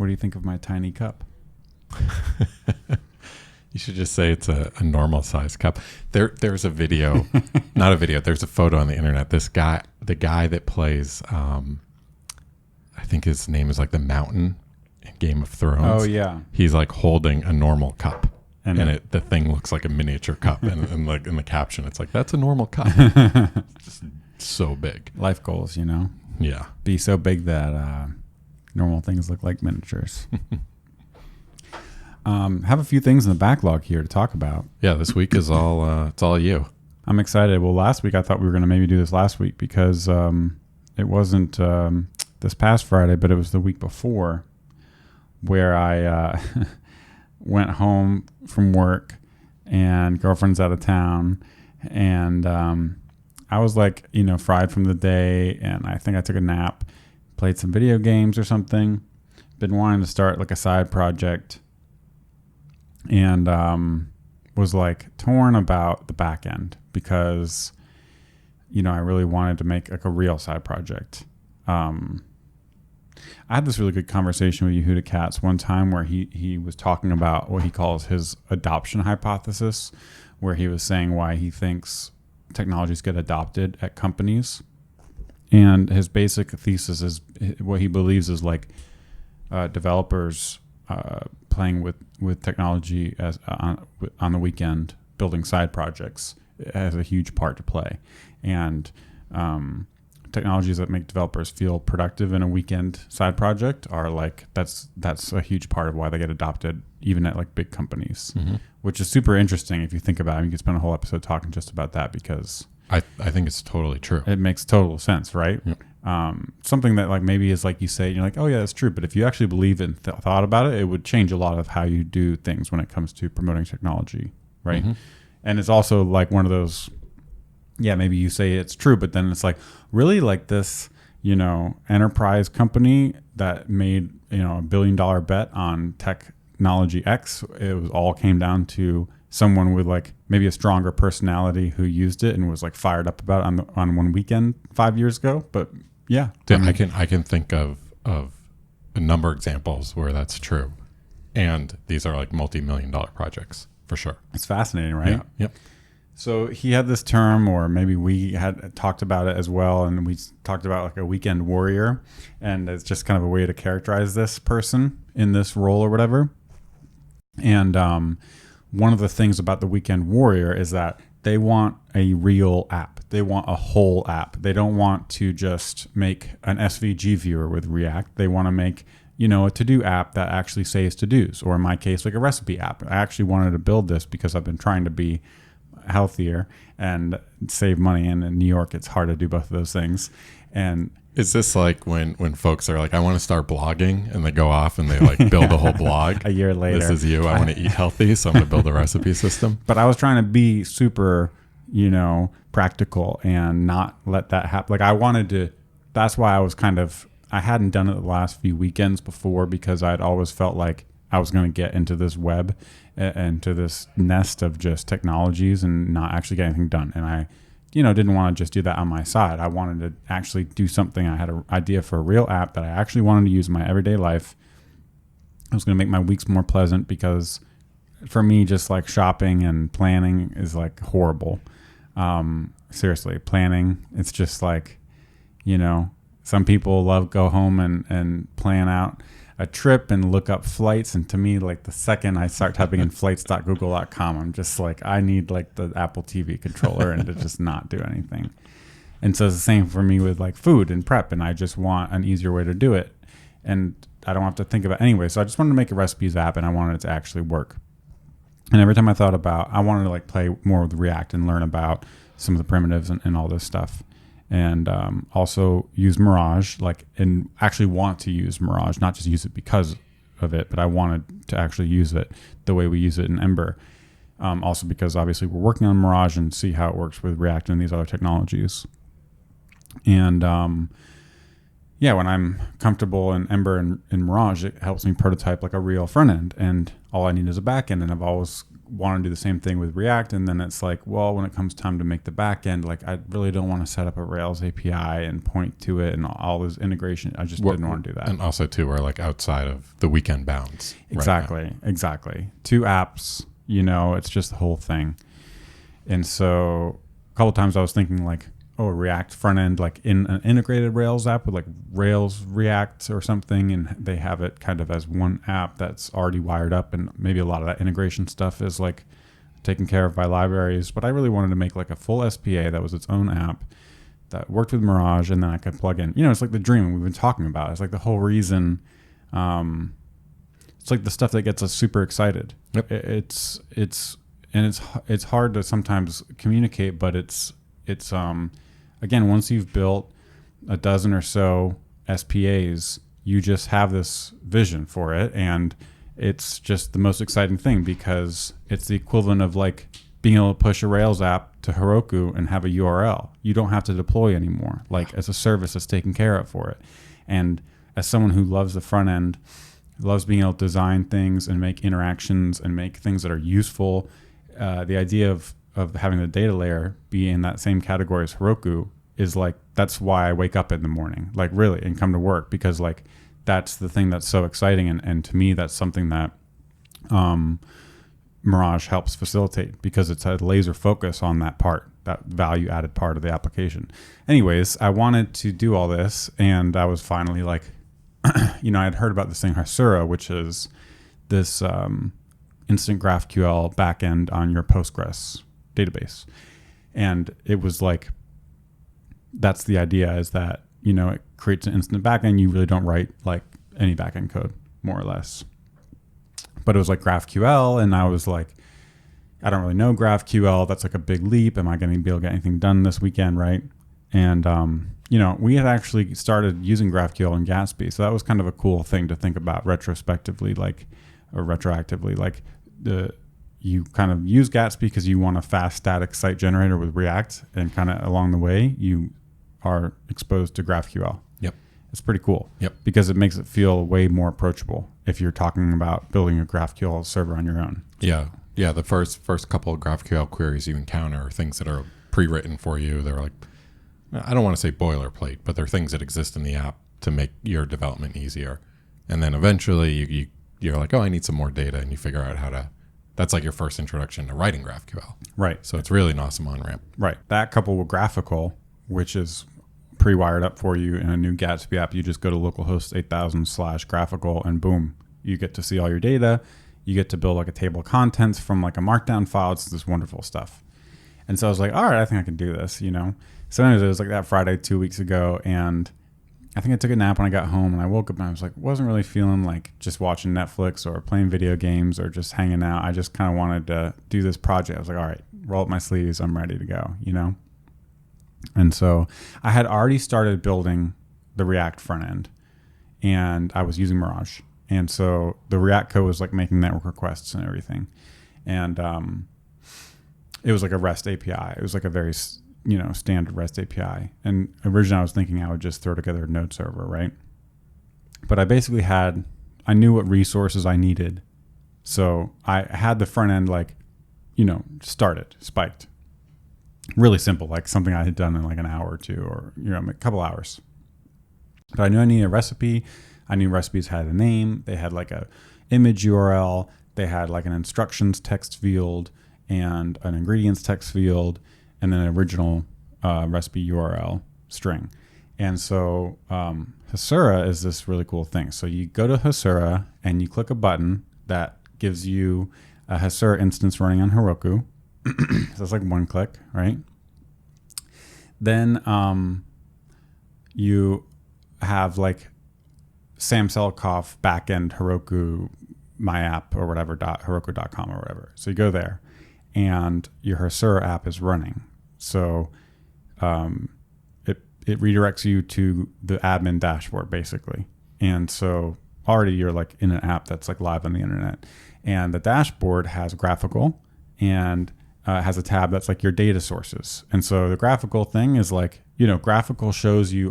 What do you think of my tiny cup? You should just say it's a normal size cup. There's a video, not a video. There's a photo on the internet. The guy that plays, I think his name is like the Mountain in Game of Thrones. Oh yeah. He's like holding a normal cup, and the thing looks like a miniature cup. And like in the caption, it's like, that's a normal cup. Just so big. Life goals, you know. Yeah. Be so big that normal things look like miniatures. Have a few things in the backlog here to talk about. Yeah, this week is all it's all you. I'm excited. Well, last week I thought we were going to maybe do this last week because it wasn't this past Friday, but it was the week before where I went home from work and girlfriend's out of town, and I was like, fried from the day, and I think I took a nap, played some video games or something. Been wanting to start like a side project. And was like torn about the back end because, I really wanted to make like a real side project. I had this really good conversation with Yehuda Katz one time where he was talking about what he calls his adoption hypothesis, where he was saying why he thinks technologies get adopted at companies. And his basic thesis is what he believes is like developers playing with technology as on the weekend, building side projects has a huge part to play, and technologies that make developers feel productive in a weekend side project are like that's a huge part of why they get adopted even at like big companies, which is super interesting if you think about it. You could spend a whole episode talking just about that because I think it's totally true. It makes total sense, right? Yep. Something that like maybe is like you say, you're like, oh yeah, that's true. But if you actually believe and thought about it, it would change a lot of how you do things when it comes to promoting technology, right? And it's also like one of those, yeah, maybe you say it's true, but then it's like really like this, enterprise company that made, $1 billion bet on technology X. It was all came down to someone with like maybe a stronger personality who used it and was like fired up about it on one weekend 5 years ago. But yeah, I can think of a number of examples where that's true, and these are like multi-million-dollar projects for sure. It's fascinating, right? Yeah. Yep. So he had this term, or maybe we had talked about it as well, and we talked about like a weekend warrior, and it's just kind of a way to characterize this person in this role or whatever. And one of the things about the weekend warrior is that they want a real app. They want a whole app. They don't want to just make an SVG viewer with React. They want to make, a to-do app that actually saves to-dos, or in my case, like a recipe app. I actually wanted to build this because I've been trying to be healthier and save money. And in New York, it's hard to do both of those things. And is this like when folks are like, I want to start blogging, and they go off and they like build a whole blog? A year later. This is you. I want to eat healthy, so I'm going to build a recipe system. But I was trying to be super, practical and not let that happen. Like I wanted to, that's why I hadn't done it the last few weekends before because I'd always felt like I was going to get into this web and to this nest of just technologies and not actually get anything done. And I didn't want to just do that on my side. I wanted to actually do something. I had an idea for a real app that I actually wanted to use in my everyday life. I was going to make my weeks more pleasant because for me, just like shopping and planning is like horrible. Seriously, planning, it's just like, some people love go home and plan out a trip and look up flights. And to me, like the second I start typing in flights.google.com, I'm just like, I need like the Apple TV controller and to just not do anything. And so it's the same for me with like food and prep. And I just want an easier way to do it. And I don't have to think about it anyway. So I just wanted to make a recipes app and I wanted it to actually work. And every time I thought about, I wanted to like play more with React and learn about some of the primitives and all this stuff. And also use Mirage, and actually want to use Mirage, not just use it because of it, but I wanted to actually use it the way we use it in Ember. Also because obviously we're working on Mirage and see how it works with React and these other technologies. And when I'm comfortable in Ember and in Mirage, it helps me prototype like a real front end, and all I need is a back end. And I've always want to do the same thing with React. And then it's like, well, when it comes time to make the back end, like I really don't want to set up a Rails API and point to it and all this integration. I just didn't want to do that. And also too, we're like outside of the weekend bounds. Exactly. Two apps, it's just the whole thing. And so a couple times I was thinking like, oh, React front end, like in an integrated Rails app with like Rails React or something, and they have it kind of as one app that's already wired up, and maybe a lot of that integration stuff is like taken care of by libraries. But I really wanted to make like a full SPA that was its own app that worked with Mirage, and then I could plug in. It's like the dream we've been talking about. It's like the whole reason. It's like the stuff that gets us super excited. Yep. It's hard to sometimes communicate, but it's again, once you've built a dozen or so SPAs, you just have this vision for it, and it's just the most exciting thing because it's the equivalent of like being able to push a Rails app to Heroku and have a URL. You don't have to deploy anymore. Like as a service that's taken care of for it. And as someone who loves the front end, loves being able to design things and make interactions and make things that are useful, the idea of having the data layer be in that same category as Heroku is like, that's why I wake up in the morning, like really, and come to work, because like that's the thing that's so exciting. And to me, that's something that Mirage helps facilitate, because it's a laser focus on that part, that value added part of the application. Anyways, I wanted to do all this, and I was finally like, I'd heard about this thing Hasura, which is this instant GraphQL backend on your Postgres database. And it was like, that's the idea, is that, it creates an instant backend. You really don't write like any backend code, more or less. But it was like GraphQL, and I was like, I don't really know GraphQL. That's like a big leap. Am I going to be able to get anything done this weekend, right? And, we had actually started using GraphQL and Gatsby. So that was kind of a cool thing to think about retrospectively, or retroactively. You kind of use Gatsby because you want a fast static site generator with React, and kind of along the way, you are exposed to GraphQL. Yep. It's pretty cool. Yep. Because it makes it feel way more approachable if you're talking about building a GraphQL server on your own. Yeah. Yeah. The first couple of GraphQL queries you encounter are things that are pre-written for you. They're like, I don't want to say boilerplate, but they're things that exist in the app to make your development easier. And then eventually you're like, oh, I need some more data. And you figure out how to, that's like your first introduction to writing GraphQL. Right. So it's really an awesome on-ramp. Right. That coupled with graphical, which is pre-wired up for you in a new Gatsby app. You just go to localhost 8000/graphical, and boom, you get to see all your data. You get to build like a table of contents from like a markdown file. It's this wonderful stuff. And so I was like, all right, I think I can do this, So anyways, it was like that Friday 2 weeks ago, and I think I took a nap when I got home, and I woke up and I was like, wasn't really feeling like just watching Netflix or playing video games or just hanging out. I just kind of wanted to do this project. I was like, all right, roll up my sleeves. I'm ready to go, And so I had already started building the React front end, and I was using Mirage. And so the React code was like making network requests and everything. And it was like a REST API. It was like a very standard REST API. And originally I was thinking I would just throw together a node server, right? But I basically I knew what resources I needed. So I had the front end started, spiked. Really simple, like something I had done in like an hour or two, or, a couple hours. But I knew I needed a recipe. I knew recipes had a name. They had like a image URL. They had like an instructions text field and an ingredients text field, and then an original recipe URL string. And so Hasura is this really cool thing. So you go to Hasura and you click a button that gives you a Hasura instance running on Heroku. So it's like one click, right? Then you have like Sam Selikoff backend Heroku my app or whatever .heroku.com or whatever. So you go there, and your Hasura app is running. So it redirects you to the admin dashboard basically. And so already you're like in an app that's like live on the internet. And the dashboard has graphical and has a tab that's like your data sources. And so the graphical thing is like, graphical shows you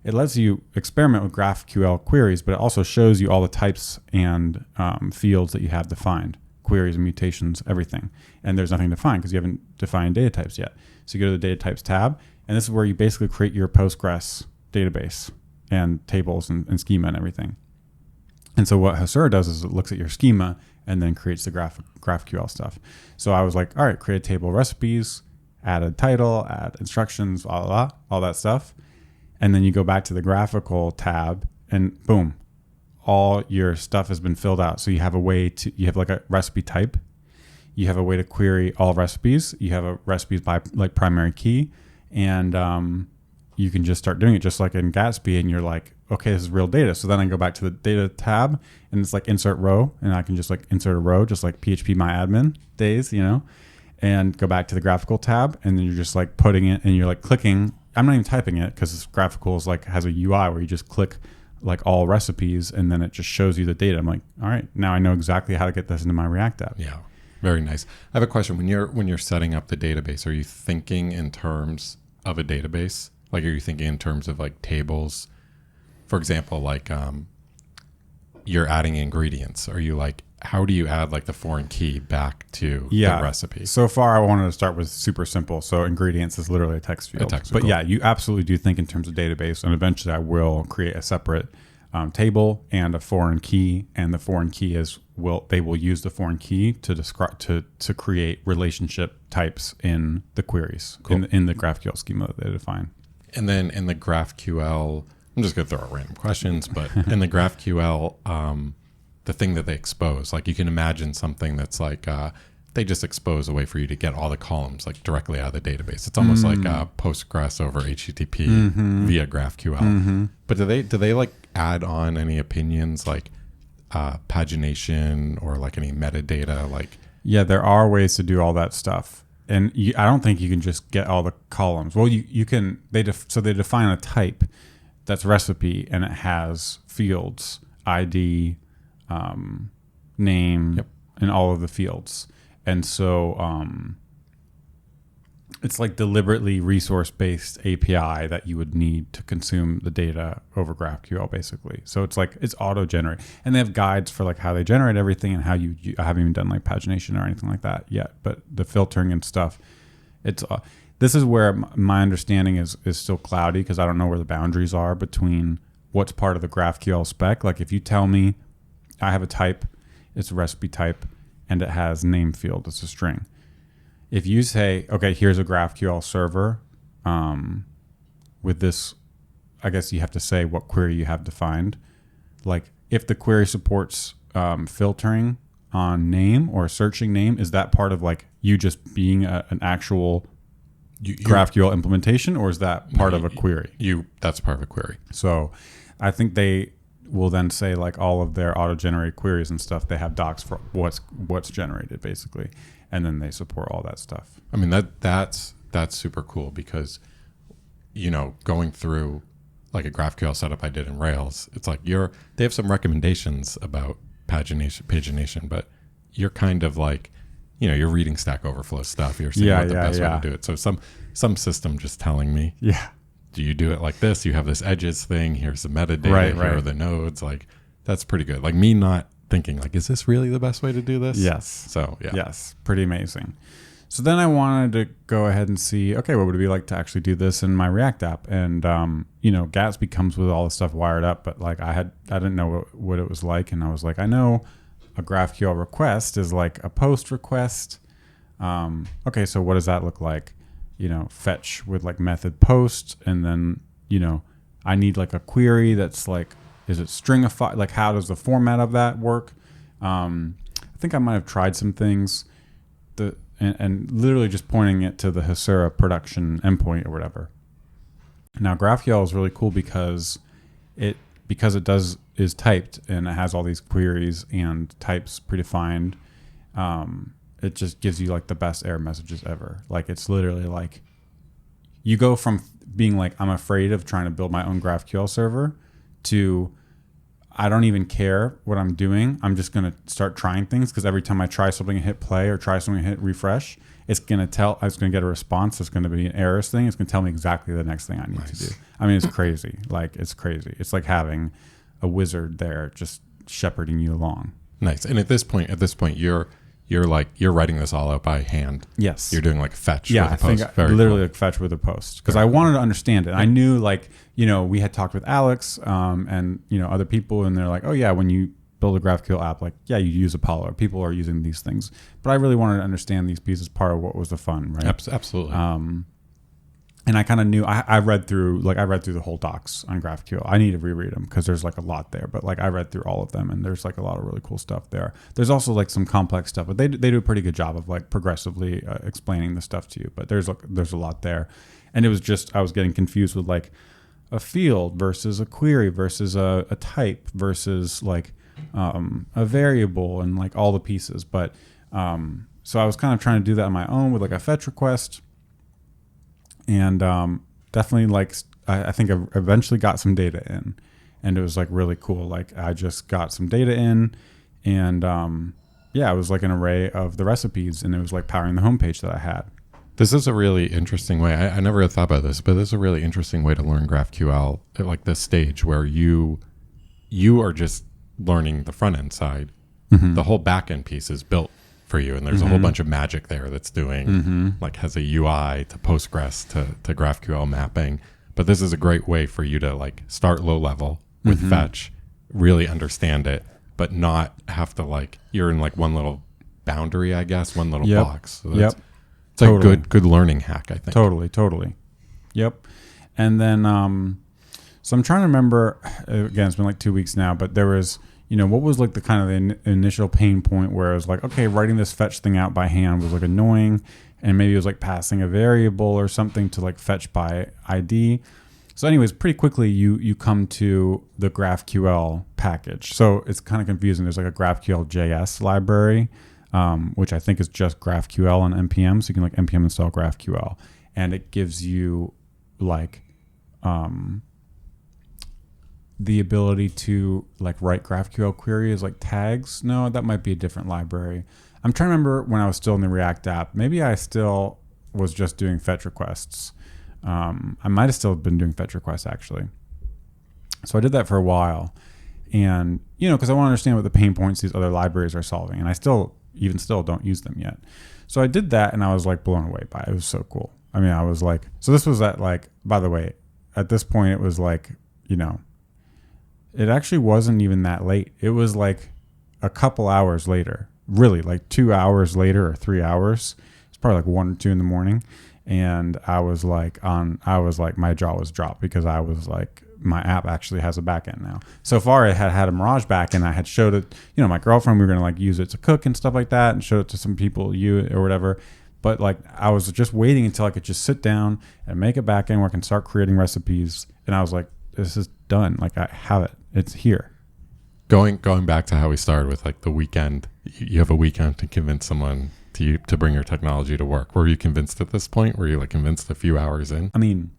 it lets you experiment with GraphQL queries, but it also shows you all the types and fields that you have defined. queries and mutations, everything. And there's nothing defined because you haven't defined data types yet. So you go to the data types tab, and this is where you basically create your Postgres database and tables and schema and everything. And so what Hasura does is it looks at your schema and then creates the GraphQL stuff. So I was like, all right, create a table of recipes, add a title, add instructions, all that stuff. And then you go back to the graphical tab and boom, all your stuff has been filled out. So you have a way to, you have like a recipe type. You have a way to query all recipes. You have a recipes by like primary key. And you can just start doing it just like in Gatsby. And you're like, okay, this is real data. So then I go back to the data tab and it's like insert row. And I can just like insert a row, just like PHP my admin days, you know, and go back to the graphical tab. And then you're just like putting it and you're like clicking. I'm not even typing it because graphical is like has a UI where you just click like all recipes and then it just shows you the data. I'm like, all right, now I know exactly how to get this into my React app. Yeah, very nice. I have a question. When you're setting up the database, are you thinking in terms of a database? Like, are you thinking in terms of like tables? For example, like you're adding ingredients. Are you like, how do you add like the foreign key back to the recipe? So far, I wanted to start with super simple. So ingredients is literally a text field. But yeah, you absolutely do think in terms of database. And eventually I will create a separate table and a foreign key. And the foreign key they will use the foreign key to describe, to create relationship types in the queries, in the GraphQL schema that they define. And then in the GraphQL, I'm just going to throw out random questions, but in the GraphQL, the thing that they expose, like you can imagine something that's like they just expose a way for you to get all the columns like directly out of the database. It's almost like Postgres over HTTP via GraphQL. But do they like add on any opinions like pagination or like any metadata? Like there are ways to do all that stuff, and I don't think you can just get all the columns. Well, you can. So they define a type that's recipe, and it has fields, ID. Name, and all of the fields. And so it's like deliberately resource-based API that you would need to consume the data over GraphQL, basically. So it's like it's auto-generate. And they have guides for like how they generate everything and how I haven't even done like pagination or anything like that yet. But the filtering and stuff, it's this is where my understanding is still cloudy because I don't know where the boundaries are between what's part of the GraphQL spec. Like if you tell me I have a type, it's a recipe type, and it has name field, it's a string. If you say, okay, here's a GraphQL server with this, I guess you have to say what query you have defined. Like if the query supports filtering on name or searching name, is that part of like you just being an actual GraphQL implementation, or is that part of a query? That's part of a query. So I think they will then say like all of their auto-generated queries and stuff, they have docs for what's generated basically, and then they support all that stuff. I mean that's super cool because going through like a GraphQL setup I did in Rails, it's like they have some recommendations about pagination, but you're kind of like you're reading Stack Overflow stuff, you're seeing what the best way to do it. So some system just telling me do you do it like this? You have this edges thing. Here's the metadata. Here are the nodes. Like that's pretty good. Like me not thinking like, is this really the best way to do this? Yes. So yeah. Yes. Pretty amazing. So then I wanted to go ahead and see, okay, what would it be like to actually do this in my React app? And Gatsby comes with all the stuff wired up, but like I didn't know what it was like, and I was like, I know a GraphQL request is like a post request. Okay, so what does that look like? Fetch with like method post, and then, I need like a query that's like, is it stringify? Like, how does the format of that work? I think I might have tried some things and literally just pointing it to the Hasura production endpoint or whatever. Now, GraphQL is really cool because it is typed and it has all these queries and types predefined. It just gives you like the best error messages ever. Like it's literally like you go from being like, I'm afraid of trying to build my own GraphQL server to I don't even care what I'm doing. I'm just going to start trying things because every time I try something and hit play or try something and hit refresh, it's going to get a response. It's going to be an errors thing. It's going to tell me exactly the next thing I need to do. I mean, it's crazy. Like it's crazy. It's like having a wizard there just shepherding you along. Nice. And at this point, you're writing this all out by hand. Yes. You're doing like fetch Yeah, with a I post. think Very literally cool. like fetch with a post because I wanted to understand it. I knew like, we had talked with Alex and, other people, and they're like, oh yeah, when you build a GraphQL app, like, yeah, you use Apollo. Or people are using these things. But I really wanted to understand these pieces, part of what was the fun, right? Absolutely. And I kind of knew, I read through the whole docs on GraphQL. I need to reread them because there's like a lot there, but like I read through all of them and there's like a lot of really cool stuff there. There's also like some complex stuff, but they do a pretty good job of like progressively explaining the stuff to you, but there's a lot there. And it was just, I was getting confused with like a field versus a query versus a type versus like a variable and like all the pieces. But so I was kind of trying to do that on my own with like a fetch request. And definitely like I think I eventually got some data in, and it was like really cool. Like I just got some data in, and it was like an array of the recipes, and it was like powering the homepage that I had. This is a really interesting way. I never had thought about this, but this is a really interesting way to learn GraphQL at like this stage where you are just learning the front end side. Mm-hmm. The whole back end piece is built for you, and there's a whole bunch of magic there that's doing like has a UI to Postgres to GraphQL mapping. But this is a great way for you to like start low level with fetch, really understand it, but not have to like you're in like one little boundary, I guess, one little box. So it's like a good learning hack, I think. Totally. Yep. And then so I'm trying to remember, again, it's been like 2 weeks now, but there was what was like the kind of the initial pain point where it was like, okay, writing this fetch thing out by hand was like annoying, and maybe it was like passing a variable or something to like fetch by ID. So anyways, pretty quickly you come to the GraphQL package. So it's kind of confusing. There's like a GraphQL JS library, which I think is just GraphQL and NPM. So you can like NPM install GraphQL, and it gives you like the ability to like write GraphQL queries like tags. No, that might be a different library. I'm trying to remember when I was still in the React app. Maybe I still was just doing fetch requests. I might have still been doing fetch requests actually. So I did that for a while, and because I want to understand what the pain points these other libraries are solving, and I still don't use them yet. So I did that, and I was like blown away by it. It was so cool. I mean, I was like, so this was at like, by the way, at this point it was like, it actually wasn't even that late. It was like a couple hours later, really like 2 hours later or 3 hours. It's probably like 1 or 2 in the morning. And I was like, my jaw was dropped because I was like, my app actually has a backend now. So far it had a Mirage backend. I had showed it, my girlfriend, we were going to like use it to cook and stuff like that and show it to some people, or whatever. But like, I was just waiting until I could just sit down and make a backend where I can start creating recipes. And I was like, this is done. Like I have it. It's here. Going back to how we started with like the weekend, you have a weekend to convince someone to bring your technology to work. Were you convinced at this point? Were you like convinced a few hours in? I mean,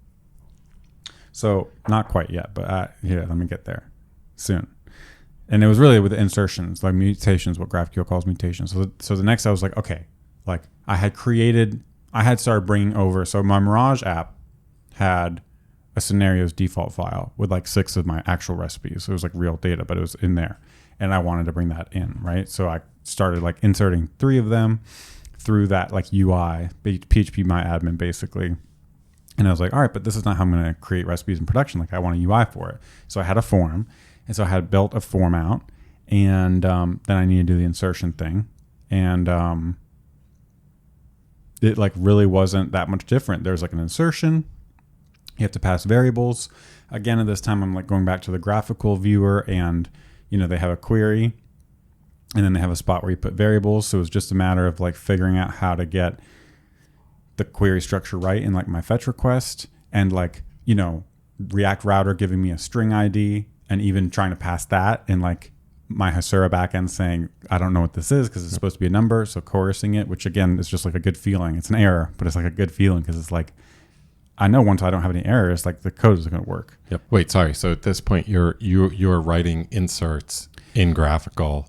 so not quite yet, but let me get there soon. And it was really with the insertions, like mutations, what GraphQL calls mutations. So the next I was like, okay, like I had started bringing over. So my Mirage app had a scenarios default file with like 6 of my actual recipes. So it was like real data, but it was in there, and I wanted to bring that in, right? So I started like inserting 3 of them through that like UI, PHP my admin basically. And I was like, all right, but this is not how I'm going to create recipes in production. Like I want a UI for it. So I had a form, and so I had built a form out, and then I needed to do the insertion thing, and it like really wasn't that much different. There's like an insertion. You have to pass variables. Again, at this time, I'm like going back to the graphical viewer, and they have a query, and then they have a spot where you put variables. So it was just a matter of like figuring out how to get the query structure right in like my fetch request, and like React router giving me a string ID, and even trying to pass that in like my Hasura backend saying I don't know what this is because it's supposed to be a number. So coercing it, which again is just like a good feeling. It's an error, but it's like a good feeling because it's like, I know once I don't have any errors, like the code is going to work. Yep. Wait, sorry. So at this point, you're writing inserts in graphical.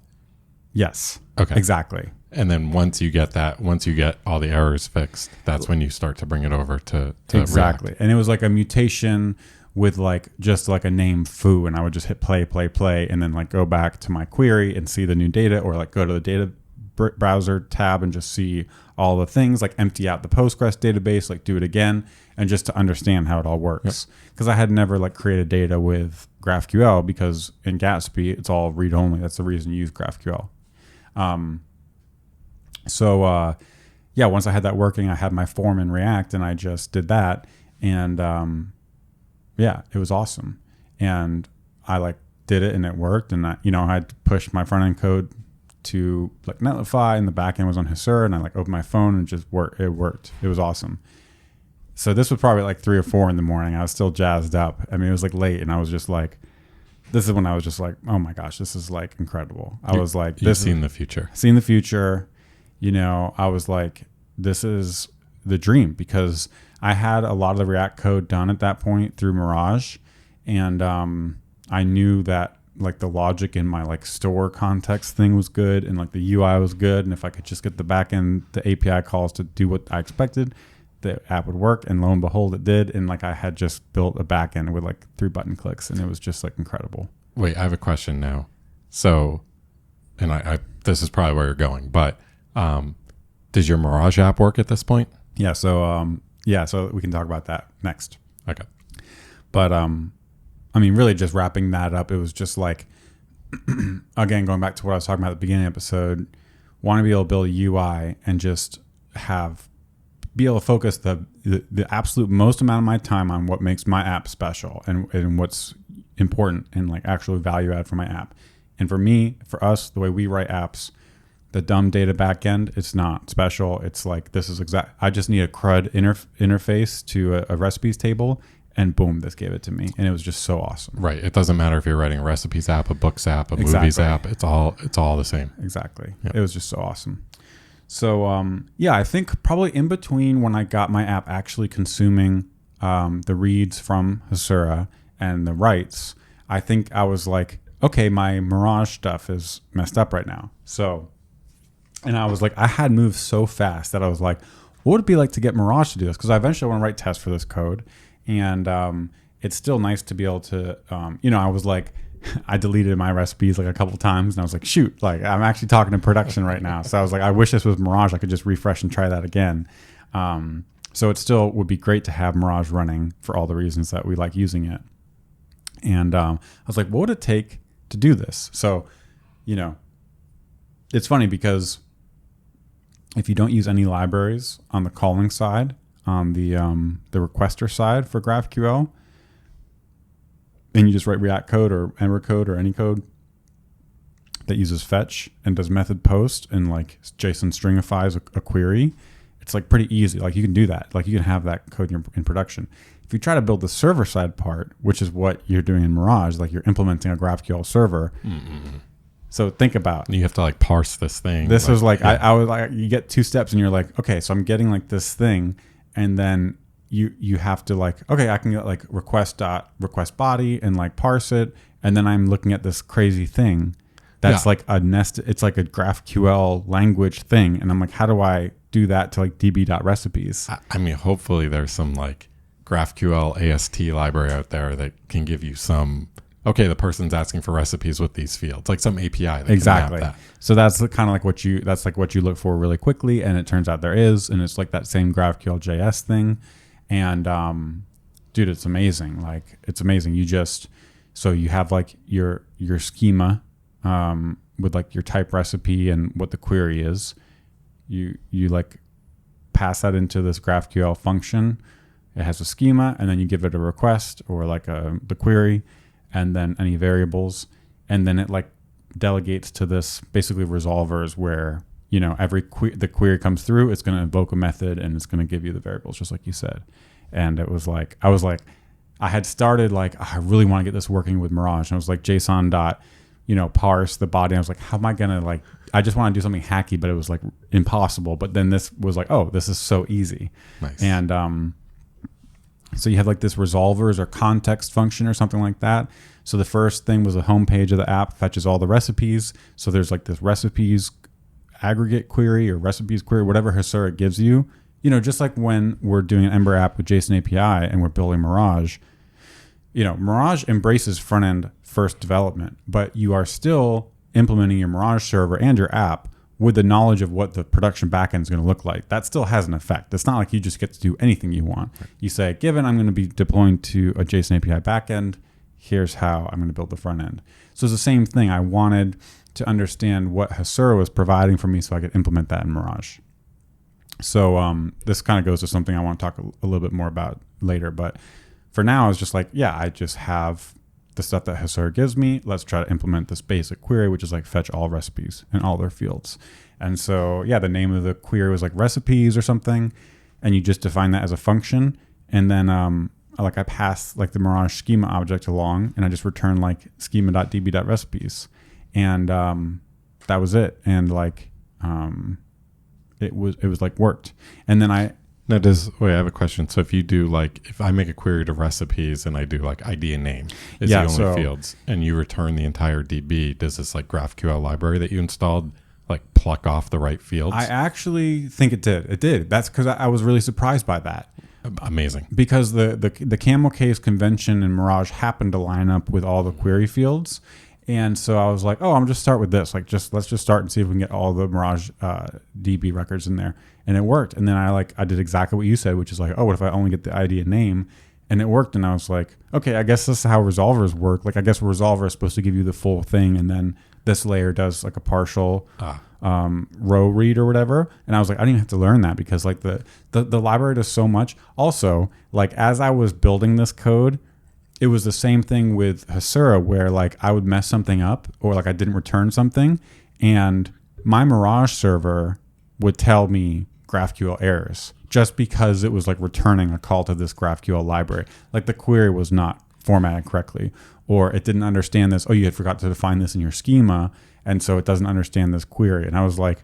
Yes. Okay. Exactly. And then once you get all the errors fixed, that's when you start to bring it over to exactly. React. And it was like a mutation with like just like a name foo, and I would just hit play, and then like go back to my query and see the new data, or like go to the browser tab and just see all the things, like empty out the Postgres database, like do it again, and just to understand how it all works. Because I had never like created data with GraphQL, because in Gatsby it's all read only. That's the reason you use GraphQL. Yeah, once I had that working, I had my form in React, and I just did that, and yeah, it was awesome. And I like did it, and it worked. And I had to push my front end code to like Netlify, and the back end was on Hasura, and I like opened my phone and just worked. It worked. It was awesome. So this was probably like 3 or 4 in the morning. I was still jazzed up. I mean, it was like late, and I was just like, this is when I was just like, oh my gosh, this is like incredible. I was like, you've seen the future. Seen the future. I was like, this is the dream, because I had a lot of the React code done at that point through Mirage, and I knew that like the logic in my like store context thing was good, and like the UI was good, and if I could just get the backend, the API calls to do what I expected, the app would work. And lo and behold, it did. And like I had just built a backend with like 3 button clicks, and it was just like incredible. Wait, I have a question now. So, and I this is probably where you're going, but does your Mirage app work at this point? Yeah. So so we can talk about that next. Okay. But I mean, really just wrapping that up, it was just like, again, going back to what I was talking about at the beginning of the episode, want to be able to build a UI and just be able to focus the absolute most amount of my time on what makes my app special, and what's important and like actually value add for my app. And for me, for us, the way we write apps, the dumb data backend, it's not special. It's like, this is I just need a CRUD interface to a recipes table, and boom, this gave it to me. And it was just so awesome. Right. It doesn't matter if you're writing a recipes app, a books app, a movies app. It's all the same. Exactly. Yep. It was just so awesome. So I think probably in between when I got my app actually consuming the reads from Hasura and the writes, I think I was like, okay, my Mirage stuff is messed up right now. So, and I was like, I had moved so fast that I was like, what would it be like to get Mirage to do this? Because I eventually want to write tests for this code. And it's still nice to be able to, I was like, I deleted my recipes like a couple times, and I was like, shoot, like I'm actually talking to production right now. So I was like, I wish this was Mirage. I could just refresh and try that again. So it still would be great to have Mirage running for all the reasons that we like using it. And I was like, what would it take to do this? So, it's funny because if you don't use any libraries on the calling side, on the requester side for GraphQL, and you just write React code or Ember code or any code that uses fetch and does method post and like JSON stringifies a query, it's like pretty easy. Like you can do that. Like you can have that code in production. If you try to build the server side part, which is what you're doing in Mirage, like you're implementing a GraphQL server. Mm-hmm. So think about, you have to like parse this thing. This was like, yeah. I was like, you get 2 steps and you're like, okay, so I'm getting like this thing, and then you have to like, okay, I can get like request body and like parse it, and then I'm looking at this crazy thing that's like a nested, it's like a GraphQL language thing, and I'm like, how do I do that to like db.recipes? I mean, hopefully there's some like GraphQL AST library out there that can give you some, okay, the person's asking for recipes with these fields, like some API that exactly can map that. So that's kind of like what you look for really quickly, and it turns out there is, and it's like that same GraphQL JS thing. And dude, it's amazing. Like it's amazing. So you have like your schema with like your type recipe and what the query is. You like pass that into this GraphQL function. It has a schema, and then you give it a request or like the query, and then any variables, and then it like delegates to this basically resolvers where the query comes through, it's going to invoke a method, and it's going to give you the variables just like you said. And it was like, I had started like, I really want to get this working with Mirage, and I was like JSON dot parse the body. I was like, how am I going to like, I just want to do something hacky, but it was like impossible. But then this was like, oh, this is so easy. Nice. And so you have like this resolvers or context function or something like that. So the first thing was the homepage of the app fetches all the recipes. So there's like this recipes aggregate query or recipes query, whatever Hasura gives you. Just like when we're doing an Ember app with JSON API and we're building Mirage, Mirage embraces front-end first development, but you are still implementing your Mirage server and your app with the knowledge of what the production backend is going to look like, that still has an effect. It's not like you just get to do anything you want. Right. You say, given I'm going to be deploying to a JSON API backend, here's how I'm going to build the front end. So it's the same thing. I wanted to understand what Hasura was providing for me so I could implement that in Mirage. So this kind of goes to something I want to talk a little bit more about later. But for now, I was just like, yeah, I just have the stuff that Hasura gives me. Let's try to implement this basic query, which is like fetch all recipes in all their fields. And so, yeah, the name of the query was like recipes or something. And you just define that as a function. And then like I pass like the Mirage schema object along, and I just return like schema.db.recipes. And that was it. And like it was like worked. And then I have a question. So if you do like, if I make a query to recipes and I do like ID and name is the only fields, and you return the entire DB, does this like GraphQL library that you installed like pluck off the right fields? I actually think it did. It did. That's because I was really surprised by that. Amazing. Because the camel case convention in Mirage happened to line up with all the query fields. And so I was like, oh, I'm just start with this. Like, let's just start and see if we can get all the Mirage DB records in there. And it worked. And then I did exactly what you said, which is like, oh, what if I only get the ID and name? And it worked. And I was like, okay, I guess this is how resolvers work. Like, I guess resolver is supposed to give you the full thing. And then this layer does like a partial row read or whatever. And I was like, I didn't even have to learn that because like the library does so much. Also, like as I was building this code, it was the same thing with Hasura where like I would mess something up or like I didn't return something and my Mirage server would tell me GraphQL errors just because it was like returning a call to this GraphQL library. Like the query was not formatted correctly or it didn't understand this. Oh, you had forgot to define this in your schema. And so it doesn't understand this query. And I was like,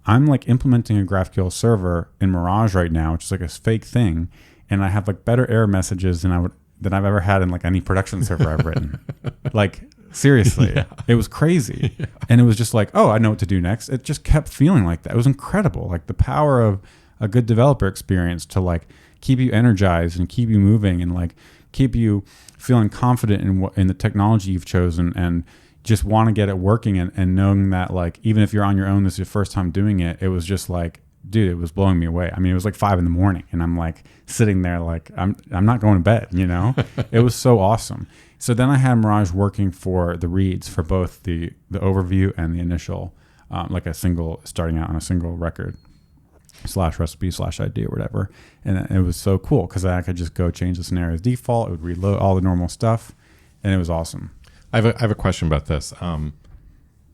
I'm like implementing a GraphQL server in Mirage right now, which is like a fake thing. And I have like better error messages than I've ever had in like any production server I've written. Like seriously, It was crazy. Yeah. And it was just like, oh, I know what to do next. It just kept feeling like that. It was incredible. Like the power of a good developer experience to like keep you energized and keep you moving and like keep you feeling confident in the technology you've chosen and just want to get it working and knowing that like, even if you're on your own, this is your first time doing it. It was just like, dude, it was blowing me away. I mean, it was like 5 a.m. and I'm like sitting there like I'm not going to bed, you know? It was so awesome. So then I had Mirage working for the reads for both the overview and the initial, like starting out on a single record /recipe/ID or whatever. And it was so cool because I could just go change the scenario as default. It would reload all the normal stuff and it was awesome. I have a question about this.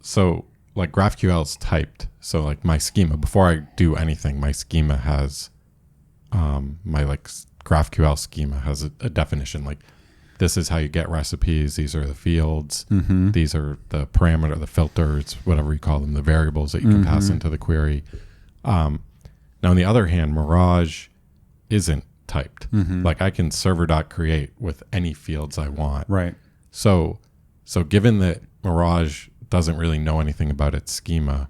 So like GraphQL is typed. So like my schema, before I do anything, my schema has, my like GraphQL schema has a definition. Like this is how you get recipes. These are the fields. Mm-hmm. These are the parameter, the filters, whatever you call them, the variables that you can pass into the query. Now on the other hand, Mirage isn't typed. Mm-hmm. Like I can server.create with any fields I want. Right. So given that Mirage doesn't really know anything about its schema,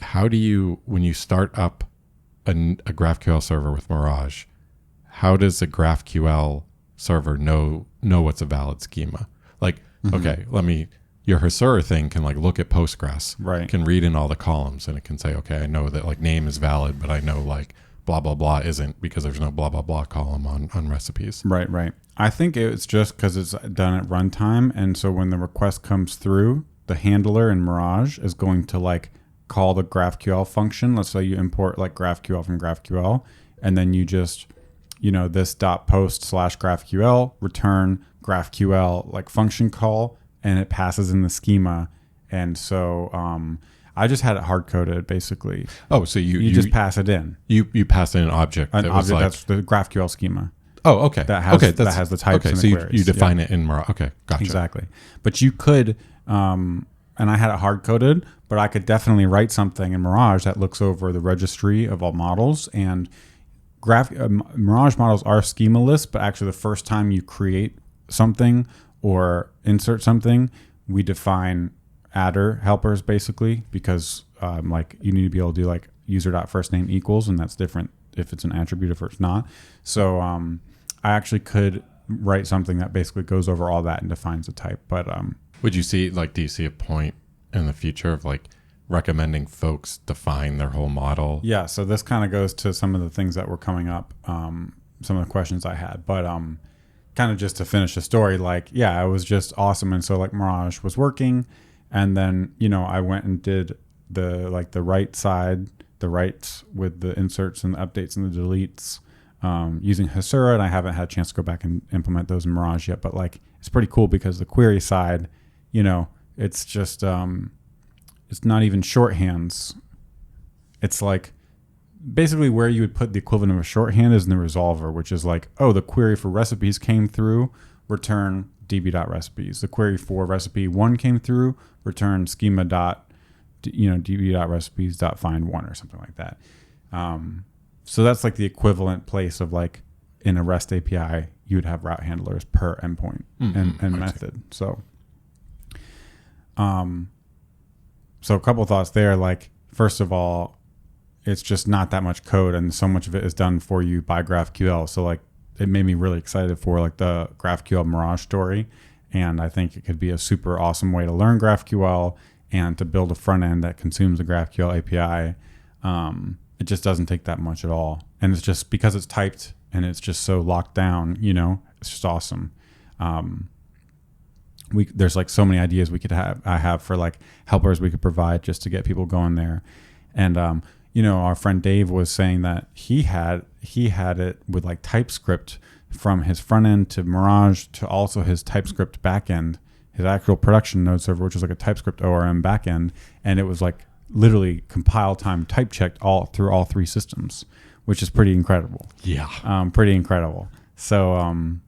how do you, when you start up a GraphQL server with Mirage, how does a GraphQL server know what's a valid schema? Like, okay, your Hasura thing can like look at Postgres, right? Can read in all the columns and it can say, okay, I know that like name is valid, but I know like blah, blah, blah isn't because there's no blah, blah, blah column on recipes. Right. I think it's just because it's done at runtime. And so when the request comes through, the handler in Mirage is going to like call the GraphQL function. Let's say you import like GraphQL from GraphQL, and then you just, this .post/GraphQL return GraphQL like function call, and it passes in the schema. And so I just had it hard coded basically. Oh, so you just pass it in. You pass in an object. That's the GraphQL schema. Oh, okay. That has the types. Okay, and so the queries. You define it in Mirage. Okay, gotcha. Exactly. But you could, and I had it hard coded, but I could definitely write something in Mirage that looks over the registry of all models. And Mirage models are schema-less, but actually the first time you create something or insert something, we define adder helpers basically because like you need to be able to do like user.firstname equals, and that's different if it's an attribute if it's not. So I actually could write something that basically goes over all that and defines a type. But would you see, like, do you see a point in the future of like recommending folks define their whole model. Yeah, so this kind of goes to some of the things that were coming up, some of the questions I had. But kind of just to finish the story, like, yeah, it was just awesome. And so like Mirage was working, and then, you know, I went and did the right side, the writes with the inserts and the updates and the deletes using Hasura, and I haven't had a chance to go back and implement those in Mirage yet. But like, it's pretty cool because the query side, you know, it's just it's not even shorthands. It's like basically where you would put the equivalent of a shorthand is in the resolver, which is like, oh, the query for recipes came through, return db.recipes. The query for recipe 1 came through, return schema dot, you know, db.recipes.find1 or something like that. So that's like the equivalent place of like in a REST API, you would have route handlers per endpoint and method. So so a couple of thoughts there. Like, first of all, it's just not that much code, and so much of it is done for you by GraphQL. So like, it made me really excited for like the GraphQL Mirage story, and I think it could be a super awesome way to learn GraphQL and to build a front end that consumes the GraphQL API. It just doesn't take that much at all, and it's just because it's typed and it's just so locked down. You know, it's just awesome. There's like so many ideas we could have. I have for like helpers we could provide just to get people going there. And you know, our friend Dave was saying that he had it with like TypeScript from his front end to Mirage to also his TypeScript backend, his actual production node server, which is like a TypeScript ORM backend, and it was like literally compile time type checked all through all 3 systems, which is pretty incredible. Yeah, pretty incredible. So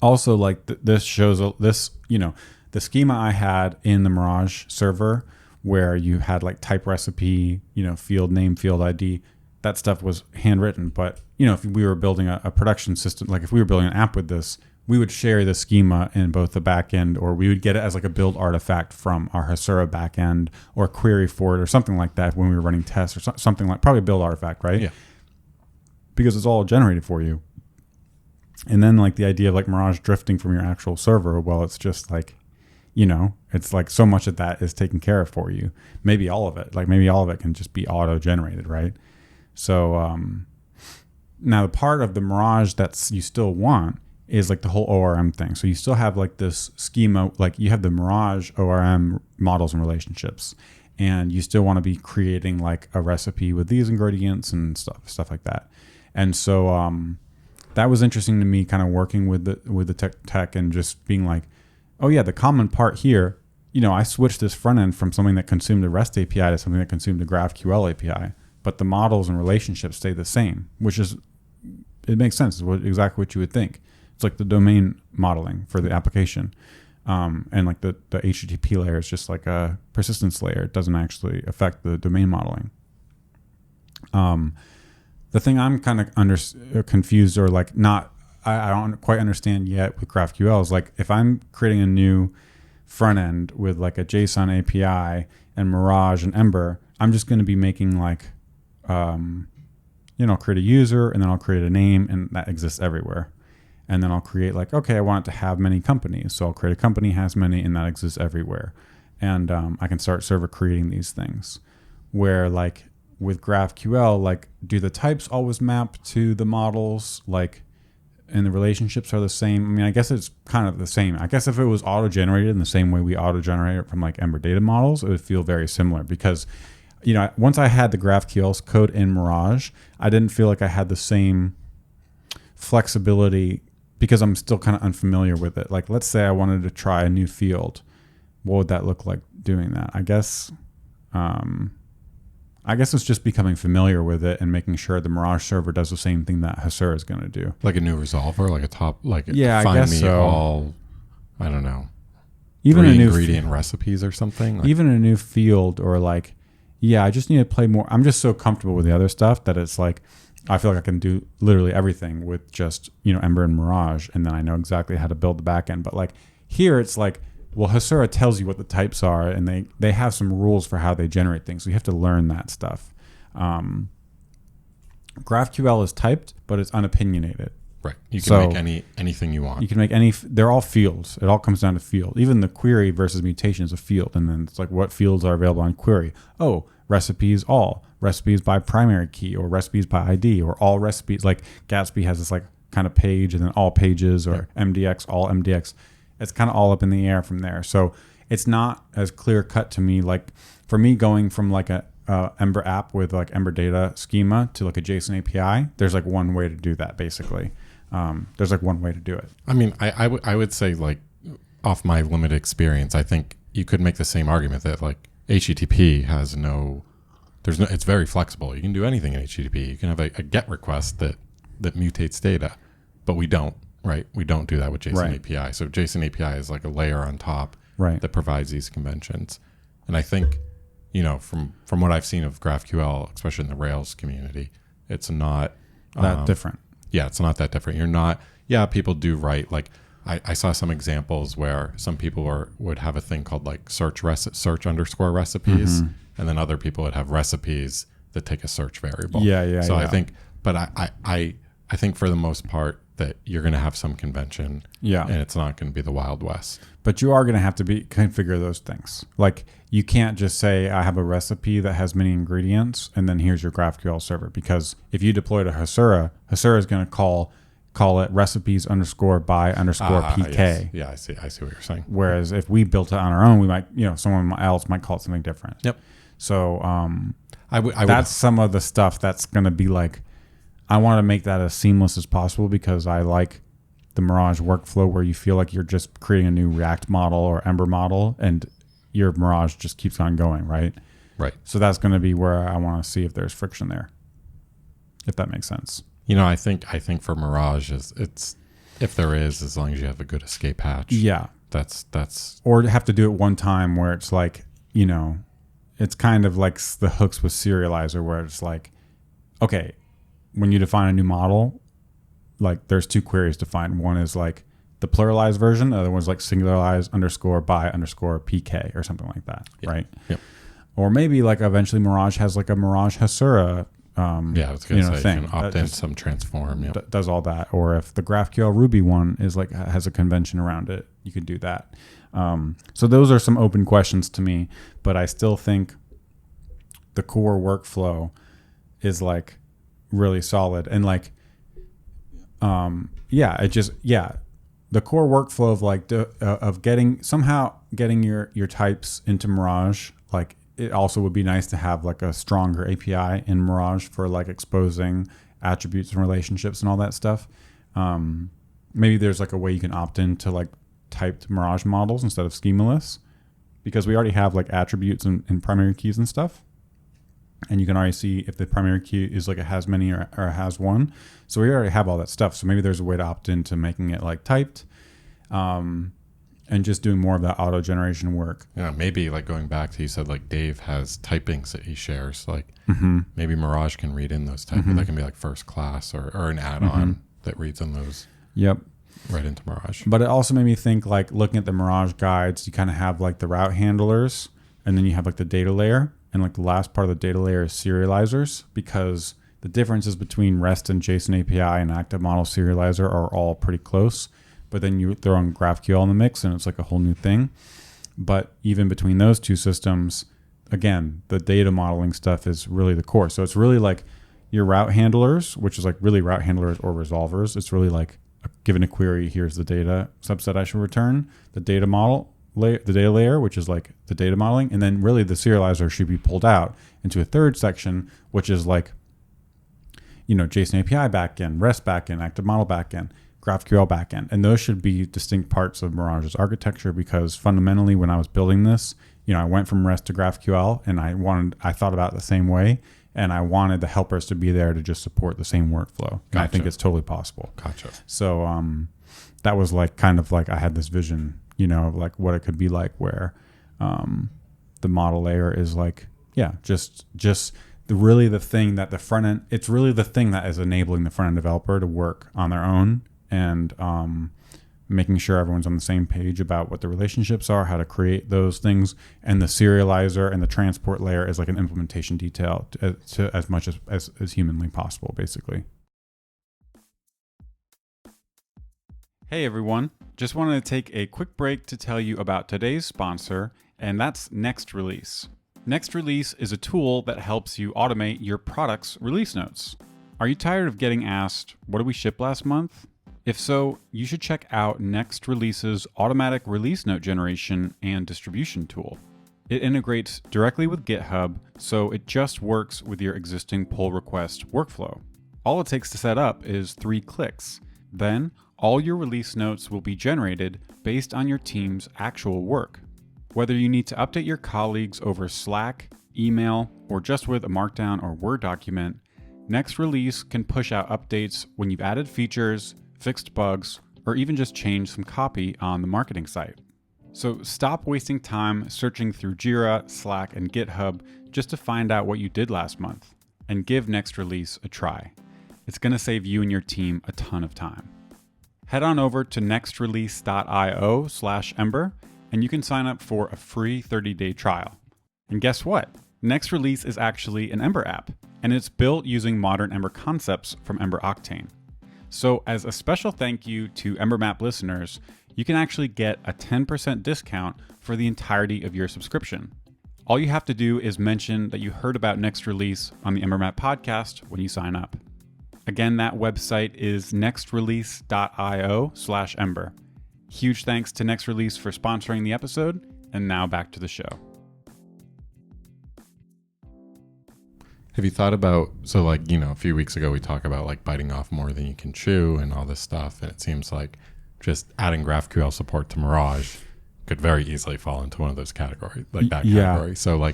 also like this shows this, you know, the schema I had in the Mirage server where you had like type recipe, you know, field name, field ID, that stuff was handwritten. But, you know, if we were building a production system, like if we were building an app with this, we would share the schema in both the backend, or we would get it as like a build artifact from our Hasura backend or query for it or something like that when we were running tests or something like, probably a build artifact, right? Yeah. Because it's all generated for you. And then like the idea of like Mirage drifting from your actual server, well, it's just like, you know, it's like so much of that is taken care of for you. Maybe all of it, like maybe all of it can just be auto generated, right? So now the part of the Mirage that's you still want is like the whole ORM thing. So you still have like this schema, like you have the Mirage ORM models and relationships, and you still want to be creating like a recipe with these ingredients and stuff like that. And so that was interesting to me, kind of working with the tech and just being like, oh yeah, the common part here, you know, I switched this front end from something that consumed a REST API to something that consumed a GraphQL API, but the models and relationships stay the same, which is, it makes sense. It's exactly what you would think. It's like the domain modeling for the application. And like the HTTP layer is just like a persistence layer. It doesn't actually affect the domain modeling. The thing I'm kind of confused or like not, I don't quite understand yet with GraphQL is like if I'm creating a new front end with like a JSON API and Mirage and Ember, I'm just going to be making like, you know, I'll create a user and then I'll create a name and that exists everywhere. And then I'll create like, okay, I want it to have many companies. So I'll create a company has many and that exists everywhere. And I can start server creating these things where like with GraphQL, like do the types always map to the models? Like, and the relationships are the same. I mean, I guess it's kind of the same. I guess if it was auto-generated in the same way we auto-generate it from like Ember data models, it would feel very similar because, you know, once I had the GraphQL code in Mirage, I didn't feel like I had the same flexibility because I'm still kind of unfamiliar with it. Like, let's say I wanted to try a new field. What would that look like doing that? I guess it's just becoming familiar with it and making sure the Mirage server does the same thing that Hasura is going to do. Like a new resolver, like a top, like yeah, find I guess me so. all, I don't know, even three a new ingredient recipes or something. Like, even a new field or like, yeah, I just need to play more. I'm just so comfortable with the other stuff that it's like, I feel like I can do literally everything with just, you know, Ember and Mirage, and then I know exactly how to build the backend. But like here, it's like, well, Hasura tells you what the types are, and they have some rules for how they generate things. So you have to learn that stuff. GraphQL is typed, but it's unopinionated. Right. You can So make anything you want. you can make they're all fields. It all comes down to field. Even the query versus mutation is a field. And then it's like, what fields are available on query? Oh, recipes all. Recipes by primary key, or recipes by ID, or all recipes. Like Gatsby has this like kind of page, and then all pages, or MDX, all MDX. It's kind of all up in the air from there. So it's not as clear cut to me. Like for me, going from like a Ember app with like Ember data schema to like a JSON API, there's like one way to do that basically. There's like one way to do it. I mean, I would say, like, off my limited experience, I think you could make the same argument that like HTTP has it's very flexible. You can do anything in HTTP. You can have a GET request that mutates data, but we don't, right? We don't do that with JSON API. So JSON API is like a layer on top that provides these conventions. And I think, from what I've seen of GraphQL, especially in the Rails community, it's not that different. Yeah, it's not that different. You're not, people do write, like, I saw some examples where some people would have a thing called like search underscore recipes, and then other people would have recipes that take a search variable. So I think, but I think for the most part that you're going to have some convention, and it's not going to be the Wild West. But you are going to have to configure those things. Like you can't just say I have a recipe that has many ingredients, and then here's your GraphQL server. Because if you deploy to Hasura, Hasura is going to call it recipes underscore by underscore PK. Yes. Yeah, I see what you're saying. Whereas if we built it on our own, we might, someone else might call it something different. Yep. So that's some of the stuff that's going to be like, I want to make that as seamless as possible, because I like the Mirage workflow where you feel like you're just creating a new React model or Ember model, and your Mirage just keeps on going, right? Right. So that's going to be where I want to see if there's friction there, if that makes sense. I think for Mirage, it's if there is, as long as you have a good escape hatch. Yeah. That's or have to do it one time where it's like, it's kind of like the hooks with serializer, where it's like, okay, when you define a new model, like there's two queries defined. One is like the pluralized version. The other one's like singularized underscore by underscore PK or something like that. Right. Yep. Or maybe like eventually Mirage has like a Mirage Hasura I was going to say thing. You can opt in some transform. Does all that. Or if the GraphQL Ruby one is like has a convention around it, you could do that. So those are some open questions to me, but I still think the core workflow is like really solid. And like, the core workflow of like of getting your types into Mirage, like it also would be nice to have like a stronger API in Mirage for like exposing attributes and relationships and all that stuff. Maybe there's like a way you can opt into like typed Mirage models instead of schemaless, because we already have like attributes and primary keys and stuff. And you can already see if the primary key is like it has many or it has one. So we already have all that stuff. So maybe there's a way to opt into making it like typed, and just doing more of that auto generation work. Yeah, maybe like going back to, you said like Dave has typings that he shares. Like maybe Mirage can read in those typings. That can be like first class or an add-on that reads in those. Yep. Right into Mirage. But it also made me think, like looking at the Mirage guides, you kind of have like the route handlers, and then you have like the data layer. And like the last part of the data layer is serializers, because the differences between REST and JSON API and active model serializer are all pretty close. But then you throw in GraphQL in the mix and it's like a whole new thing. But even between those two systems, again, the data modeling stuff is really the core. So it's really like your route handlers, which is like really route handlers or resolvers. It's really like given a query, here's the data subset I should return, the data model layer, the data layer, which is like the data modeling. And then really the serializer should be pulled out into a third section, which is like, JSON API backend, REST backend, active model backend, GraphQL backend. And those should be distinct parts of Mirage's architecture, because fundamentally when I was building this, I went from REST to GraphQL, and I thought about it the same way, and I wanted the helpers to be there to just support the same workflow. And I think it's totally possible. Gotcha. So that was like kind of like I had this vision, like what it could be like, where the model layer is like, just really the thing that the front end, it's really the thing that is enabling the front end developer to work on their own, and making sure everyone's on the same page about what the relationships are, how to create those things. And the serializer and the transport layer is like an implementation detail to as much as humanly possible, basically. Hey everyone, just wanted to take a quick break to tell you about today's sponsor, and that's Next Release. Next Release is a tool that helps you automate your product's release notes. Are you tired of getting asked, what did we ship last month? If so, you should check out Next Release's automatic release note generation and distribution tool. It integrates directly with GitHub, so it just works with your existing pull request workflow. All it takes to set up is 3 clicks. Then, all your release notes will be generated based on your team's actual work. Whether you need to update your colleagues over Slack, email, or just with a Markdown or Word document, Next Release can push out updates when you've added features, fixed bugs, or even just changed some copy on the marketing site. So stop wasting time searching through Jira, Slack, and GitHub just to find out what you did last month, and give Next Release a try. It's going to save you and your team a ton of time. Head on over to nextrelease.io/ember, and you can sign up for a free 30-day trial. And guess what? Next Release is actually an Ember app, and it's built using modern Ember concepts from Ember Octane. So as a special thank you to EmberMap listeners, you can actually get a 10% discount for the entirety of your subscription. All you have to do is mention that you heard about Next Release on the EmberMap podcast when you sign up. Again, that website is nextrelease.io/ember. Huge thanks to Next Release for sponsoring the episode, and now back to the show. Have you thought about, so a few weeks ago we talked about like biting off more than you can chew and all this stuff, and it seems like just adding GraphQL support to Mirage could very easily fall into one of those categories, like that category. Yeah. So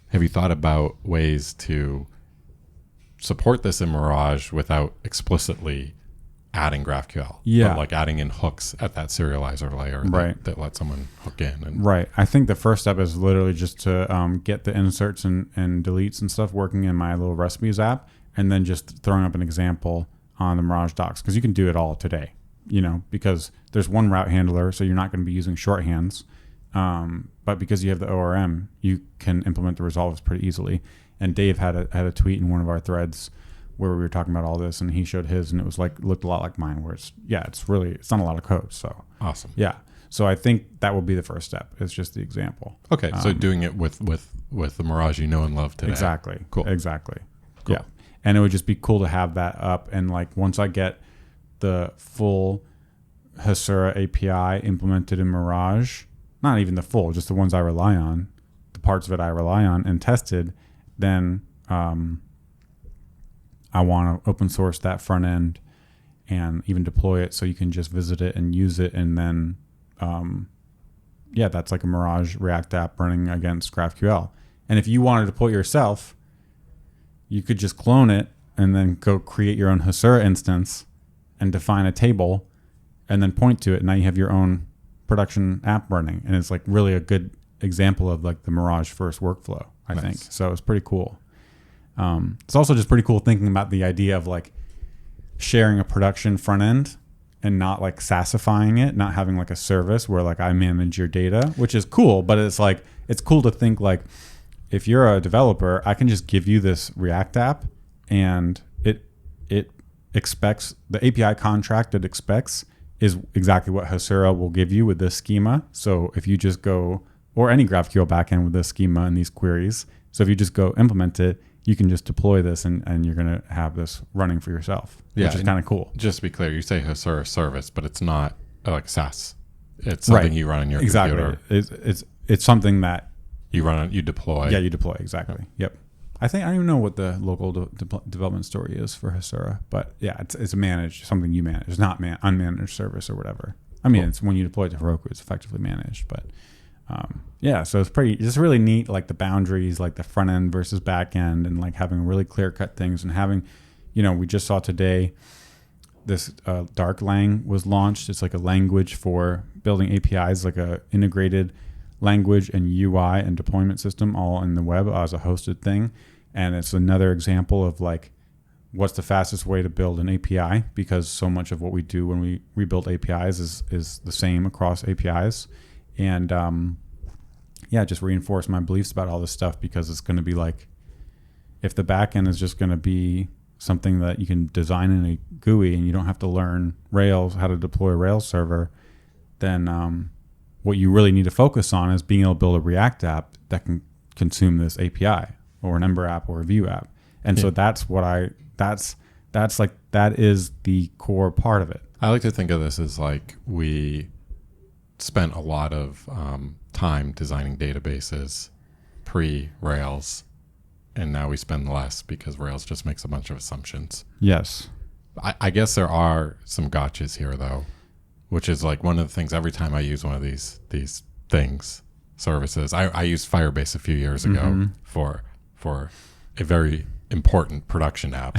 have you thought about ways to support this in Mirage without explicitly adding GraphQL? Yeah. But adding in hooks at that serializer layer that lets someone hook in. And right. I think the first step is literally just to get the inserts and deletes and stuff working in my little recipes app, and then just throwing up an example on the Mirage docs, because you can do it all today, because there's one route handler, so you're not going to be using shorthands. But because you have the ORM, you can implement the resolves pretty easily. And Dave had a tweet in one of our threads where we were talking about all this, and he showed his, and it was looked a lot like mine, where it's not a lot of code. So awesome. Yeah. So I think that will be the first step. It's just the example. Okay. So doing it with the Mirage you know and love today. Exactly. Cool. Exactly. Cool. Yeah. And it would just be cool to have that up. And once I get the full Hasura API implemented in Mirage, not even the full, just the ones I rely on, the parts of it I rely on, and tested, then I want to open source that front end and even deploy it so you can just visit it and use it. And then, that's like a Mirage React app running against GraphQL. And if you want to deploy it yourself, you could just clone it and then go create your own Hasura instance and define a table and then point to it. And now you have your own production app running. And it's really a good example of the Mirage first workflow, I think. So it's pretty cool. It's also just pretty cool thinking about the idea of sharing a production front end and not SaaSifying it, not having a service where I manage your data, which is cool, but it's it's cool to think if you're a developer, I can just give you this React app and it expects the API contract it expects is exactly what Hasura will give you with this schema. So if you just go, or any GraphQL backend with this schema and these queries, so if you just go implement it, you can just deploy this and you're going to have this running for yourself, which is kind of cool. Just to be clear, you say Hasura service, but it's not SaaS. It's something you run on your computer. It's something that you run, you deploy. Yeah, you deploy, exactly. Yep. I don't even know what the local development story is for Hasura, but yeah, it's managed, something you manage. It's not unmanaged service or whatever. I mean, It's when you deploy it to Heroku, it's effectively managed, but so it's just really neat, the boundaries, the front end versus back end, and having really clear cut things, and having, we just saw today this Dark Lang was launched. It's a language for building APIs, a integrated language and UI and deployment system all in the web as a hosted thing. And it's another example of what's the fastest way to build an API, because so much of what we do when we rebuild APIs is the same across APIs. And just reinforce my beliefs about all this stuff, because it's going to be if the backend is just going to be something that you can design in a GUI and you don't have to learn Rails, how to deploy a Rails server, then what you really need to focus on is being able to build a React app that can consume this API or an Ember app or a Vue app. And so that's what that is the core part of it. I like to think of this as like we spent a lot of time designing databases pre-Rails, and now we spend less because Rails just makes a bunch of assumptions. Yes. I guess there are some gotchas here, though, which is like one of the things every time I use one of these things, services. I used Firebase a few years ago for a very important production app.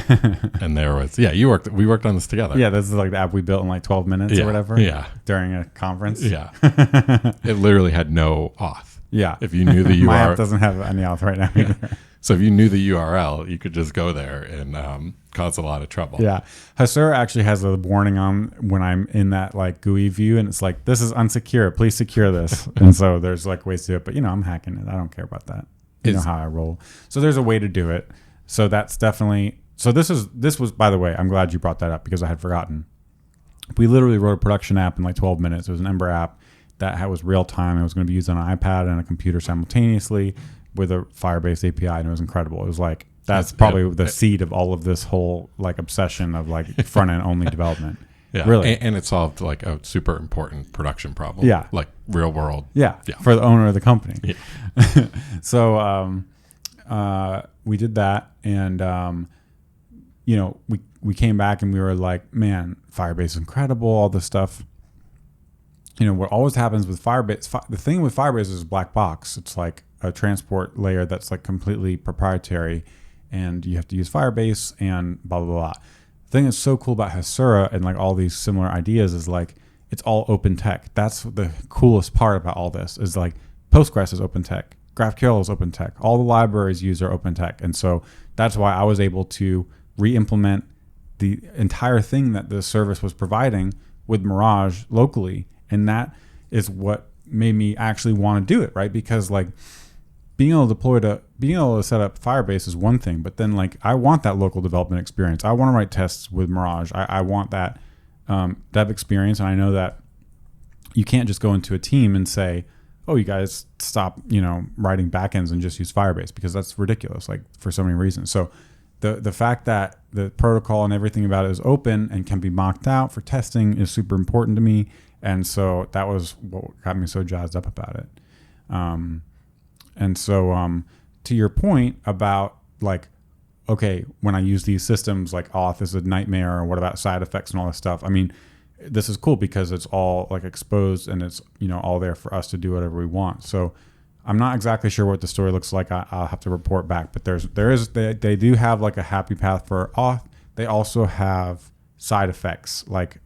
And there was, we worked on this together. Yeah, this is like the app we built in like 12 minutes or whatever. Yeah. During a conference. Yeah. It literally had no auth. Yeah. If you knew the URL. My app doesn't have any auth right now either. So if you knew the URL, you could just go there and cause a lot of trouble. Yeah. Hasura actually has a warning on when I'm in that like GUI view, and it's like, this is unsecure. Please secure this. And so there's like ways to do it. But, I'm hacking it. I don't care about that. You know how I roll. So there's a way to do it. So that's definitely... So this was, by the way, I'm glad you brought that up because I had forgotten. We literally wrote a production app in like 12 minutes. It was an Ember app that was real time. It was going to be used on an iPad and a computer simultaneously with a Firebase API, and it was incredible. It was like, that's probably the seed of all of this whole like obsession of like front end only development. Yeah, really. And it solved like a super important production problem. Yeah, like real world. Yeah, for the owner of the company. Yeah. So we did that, and we came back and we were like, man, Firebase is incredible. All this stuff. What always happens with Firebase, the thing with Firebase is black box. It's like a transport layer that's like completely proprietary, and you have to use Firebase and blah, blah, blah. The thing that's so cool about Hasura and like all these similar ideas is like, it's all open tech. That's the coolest part about all this is like Postgres is open tech. GraphQL is open tech. All the libraries used are open tech. And so that's why I was able to re-implement the entire thing that the service was providing with Mirage locally. And that is what made me actually want to do it, right? Because like being able to set up Firebase is one thing, but then like I want that local development experience. I want to write tests with Mirage. I want that dev experience, and I know that you can't just go into a team and say, "Oh, you guys stop, writing backends and just use Firebase," because that's ridiculous, like for so many reasons. So the fact that the protocol and everything about it is open and can be mocked out for testing is super important to me. And so that was what got me so jazzed up about it. And so to your point about like, okay, when I use these systems like auth is a nightmare, or what about side effects and all this stuff? I mean, this is cool because it's all like exposed and it's, all there for us to do whatever we want. So I'm not exactly sure what the story looks like. I'll have to report back, but they do have like a happy path for auth. They also have side effects like,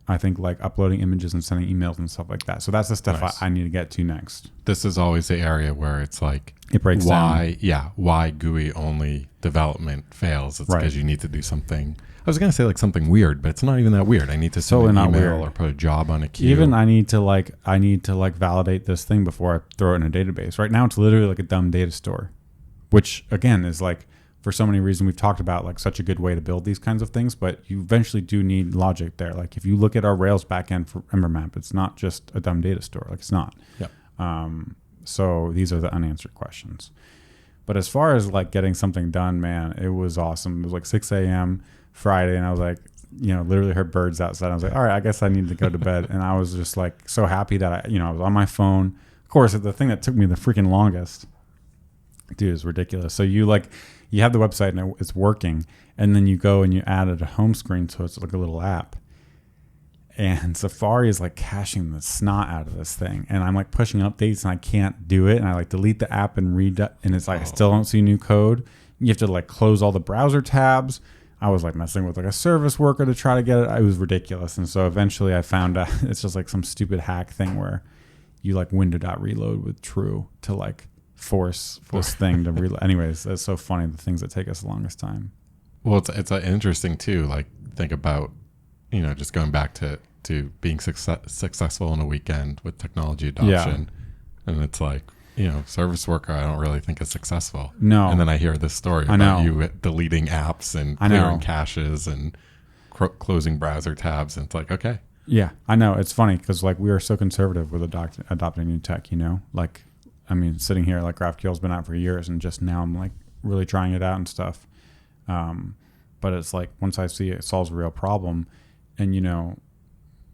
I think like uploading images and sending emails and stuff like that. So that's the stuff nice. I need to get to next. This is always the area where it's like, it breaks down. Why GUI only development fails. It's because you need to do something. I was going to say like something weird, but it's not even that weird. I need to send an email or put a job on a queue. Even I need to validate this thing before I throw it in a database. Right now it's literally like a dumb data store, which again is like, for so many reasons we've talked about like such a good way to build these kinds of things, but you eventually do need logic there. Like if you look at our Rails backend for EmberMap, it's not just a dumb data store. Like it's not. Yeah. So these are the unanswered questions. But as far as like getting something done, man, it was awesome. It was like 6 a.m. Friday, and I was like, literally heard birds outside. I was like, all right, I guess I need to go to bed. And I was just like so happy that I was on my phone. Of course, the thing that took me the freaking longest, dude, is ridiculous. So you have the website and it's working, and then you go and you add it a home screen, so it's like a little app. And Safari is like caching the snot out of this thing, and I'm like pushing updates and I can't do it, and I like delete the app and and it's like I still don't see new code. You have to like close all the browser tabs. I was like messing with like a service worker to try to get it. It was ridiculous, and so eventually I found out it's just like some stupid hack thing where you like window.reload with true to like force this thing to reload. Anyways, that's so funny, the things that take us the longest time. Well, it's interesting too. Like think about, just going back to successful in a weekend with technology adoption. Yeah. And it's like, service worker I don't really think is successful. No. And then I hear this story about you deleting apps and clearing caches and closing browser tabs. And it's like, okay. Yeah, I know. It's funny because like we are so conservative with adopting new tech, like, I mean, sitting here, like GraphQL's been out for years and just now I'm like really trying it out and stuff. But it's like, once I see it solves a real problem and,